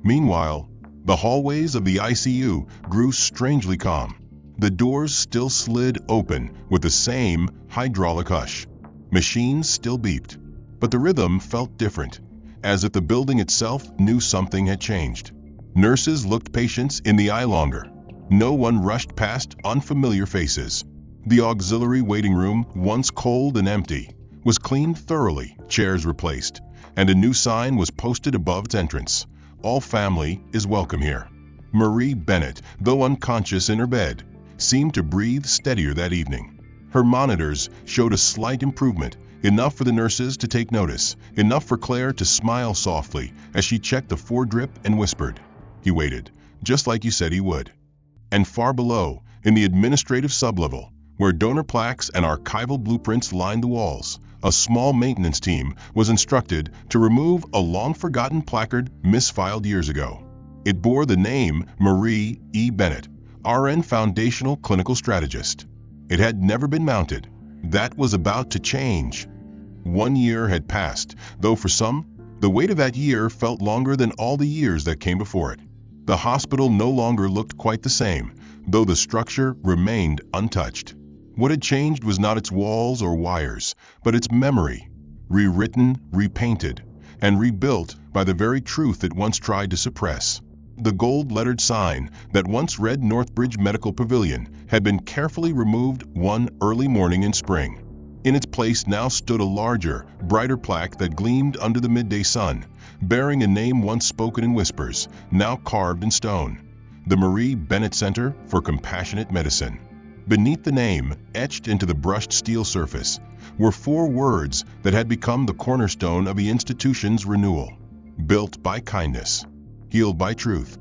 Meanwhile, the hallways of the ICU grew strangely calm. The doors still slid open with the same hydraulic hush. Machines still beeped. But the rhythm felt different, as if the building itself knew something had changed. Nurses looked patients in the eye longer. No one rushed past unfamiliar faces. The auxiliary waiting room, once cold and empty, was cleaned thoroughly, chairs replaced, and a new sign was posted above its entrance. All family is welcome here. Marie Bennett, though unconscious in her bed, seemed to breathe steadier that evening. Her monitors showed a slight improvement, enough for the nurses to take notice, enough for Claire to smile softly as she checked the foredrip and whispered, "He waited, just like you said he would." And far below, in the administrative sublevel, where donor plaques and archival blueprints lined the walls, a small maintenance team was instructed to remove a long-forgotten placard misfiled years ago. It bore the name Marie E. Bennett, RN Foundational Clinical Strategist. It had never been mounted. That was about to change. 1 year had passed, though for some, the weight of that year felt longer than all the years that came before it. The hospital no longer looked quite the same, though the structure remained untouched. What had changed was not its walls or wires, but its memory, rewritten, repainted, and rebuilt by the very truth it once tried to suppress. The gold-lettered sign that once read Northbridge Medical Pavilion had been carefully removed one early morning in spring. In its place now stood a larger, brighter plaque that gleamed under the midday sun, bearing a name once spoken in whispers, now carved in stone: the Marie Bennett Center for Compassionate Medicine. Beneath the name, etched into the brushed steel surface, were 4 words that had become the cornerstone of the institution's renewal: built by kindness, healed by truth.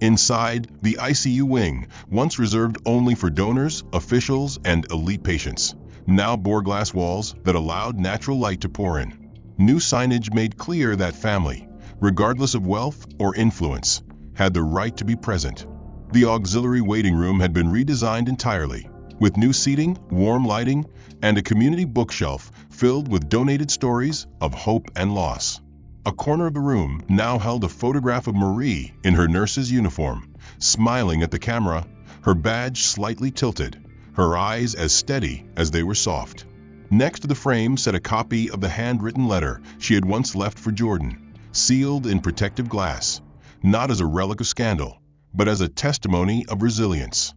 Inside, the ICU wing, once reserved only for donors, officials, and elite patients, now bore glass walls that allowed natural light to pour in. New signage made clear that family, regardless of wealth or influence, had the right to be present. The auxiliary waiting room had been redesigned entirely, with new seating, warm lighting, and a community bookshelf filled with donated stories of hope and loss. A corner of the room now held a photograph of Marie in her nurse's uniform, smiling at the camera, her badge slightly tilted, her eyes as steady as they were soft. Next to the frame sat a copy of the handwritten letter she had once left for Jordan, sealed in protective glass, not as a relic of scandal, but as a testimony of resilience.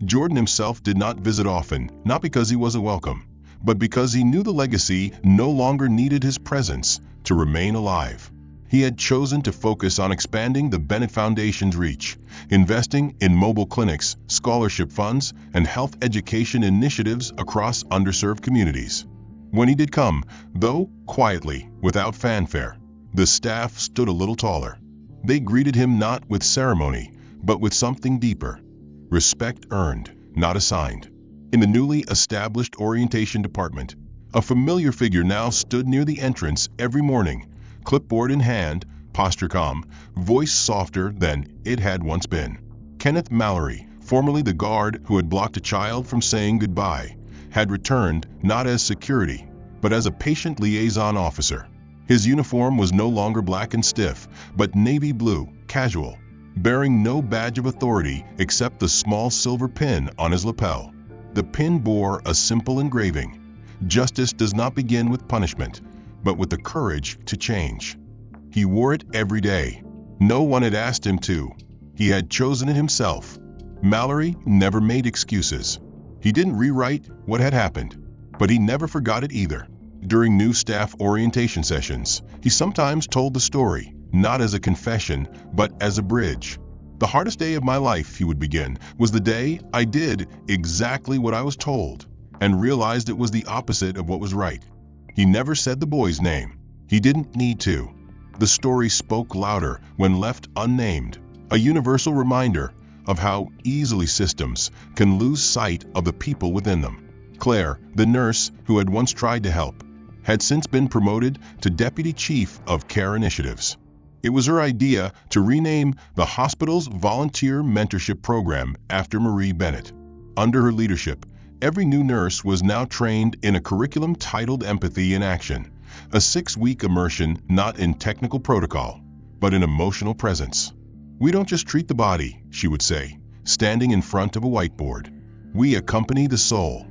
Jordan himself did not visit often, not because he wasn't welcome, but because he knew the legacy no longer needed his presence to remain alive. He had chosen to focus on expanding the Bennett Foundation's reach, investing in mobile clinics, scholarship funds, and health education initiatives across underserved communities. When he did come, though quietly, without fanfare, the staff stood a little taller. They greeted him not with ceremony, but with something deeper. Respect earned, not assigned. In the newly established orientation department, a familiar figure now stood near the entrance every morning, clipboard in hand, posture calm, voice softer than it had once been. Kenneth Mallory, formerly the guard who had blocked a child from saying goodbye, had returned not as security, but as a patient liaison officer. His uniform was no longer black and stiff, but navy blue, casual, bearing no badge of authority except the small silver pin on his lapel. The pin bore a simple engraving: "Justice does not begin with punishment, but with the courage to change." He wore it every day. No one had asked him to. He had chosen it himself. Mallory never made excuses. He didn't rewrite what had happened, but he never forgot it either. During new staff orientation sessions, he sometimes told the story, not as a confession, but as a bridge. "The hardest day of my life," he would begin, "was the day I did exactly what I was told, and realized it was the opposite of what was right." He never said the boy's name. He didn't need to. The story spoke louder when left unnamed, a universal reminder of how easily systems can lose sight of the people within them. Claire, the nurse who had once tried to help, had since been promoted to Deputy Chief of Care Initiatives. It was her idea to rename the hospital's volunteer mentorship program after Marie Bennett. Under her leadership, every new nurse was now trained in a curriculum titled Empathy in Action, a 6-week immersion not in technical protocol, but in emotional presence. "We don't just treat the body," she would say, standing in front of a whiteboard. "We accompany the soul."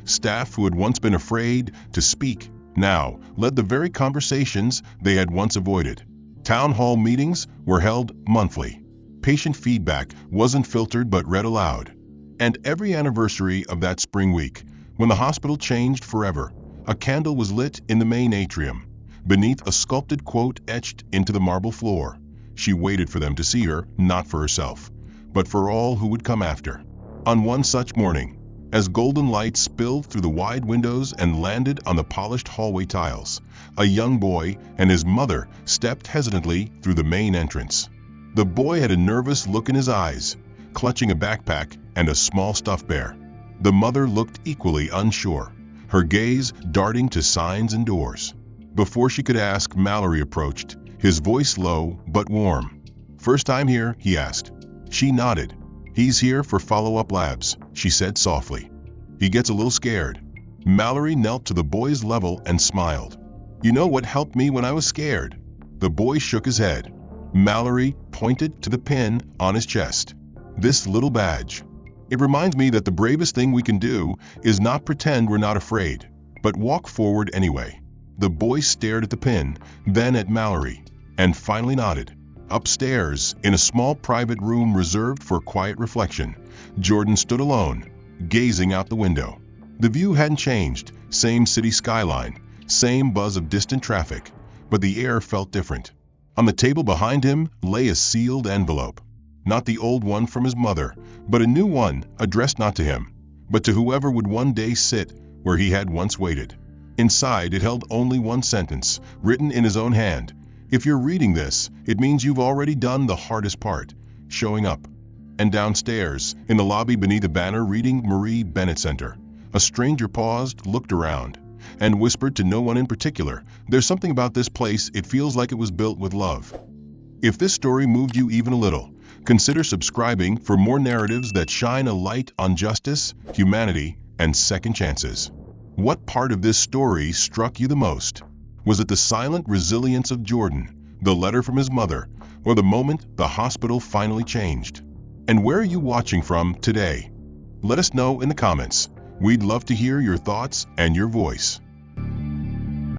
Staff who had once been afraid to speak now led the very conversations they had once avoided. Town hall meetings were held monthly. Patient feedback wasn't filtered but read aloud. And every anniversary of that spring week, when the hospital changed forever, a candle was lit in the main atrium, beneath a sculpted quote etched into the marble floor. She waited for them to see her, not for herself, but for all who would come after. On one such morning, as golden light spilled through the wide windows and landed on the polished hallway tiles, a young boy and his mother stepped hesitantly through the main entrance. The boy had a nervous look in his eyes, clutching a backpack and a small stuffed bear. The mother looked equally unsure, her gaze darting to signs and doors. Before she could ask, Mallory approached, his voice low but warm. "First time here?" he asked. She nodded. "He's here for follow-up labs," she said softly. "He gets a little scared." Mallory knelt to the boy's level and smiled. "You know what helped me when I was scared?" The boy shook his head. Mallory pointed to the pin on his chest. "This little badge. It reminds me that the bravest thing we can do is not pretend we're not afraid, but walk forward anyway." The boy stared at the pin, then at Mallory, and finally nodded. Upstairs, in a small private room reserved for quiet reflection, Jordan stood alone, gazing out the window. The view hadn't changed, same city skyline, same buzz of distant traffic, but the air felt different. On the table behind him lay a sealed envelope. Not the old one from his mother, but a new one addressed not to him, but to whoever would one day sit where he had once waited. Inside it held only one sentence, written in his own hand. "If you're reading this, it means you've already done the hardest part, showing up." And downstairs, in the lobby beneath a banner reading Marie Bennett Center, a stranger paused, looked around, and whispered to no one in particular, "There's something about this place, it feels like it was built with love." If this story moved you even a little, consider subscribing for more narratives that shine a light on justice, humanity, and second chances. What part of this story struck you the most? Was it the silent resilience of Jordan, the letter from his mother, or the moment the hospital finally changed? And where are you watching from today? Let us know in the comments. We'd love to hear your thoughts and your voice.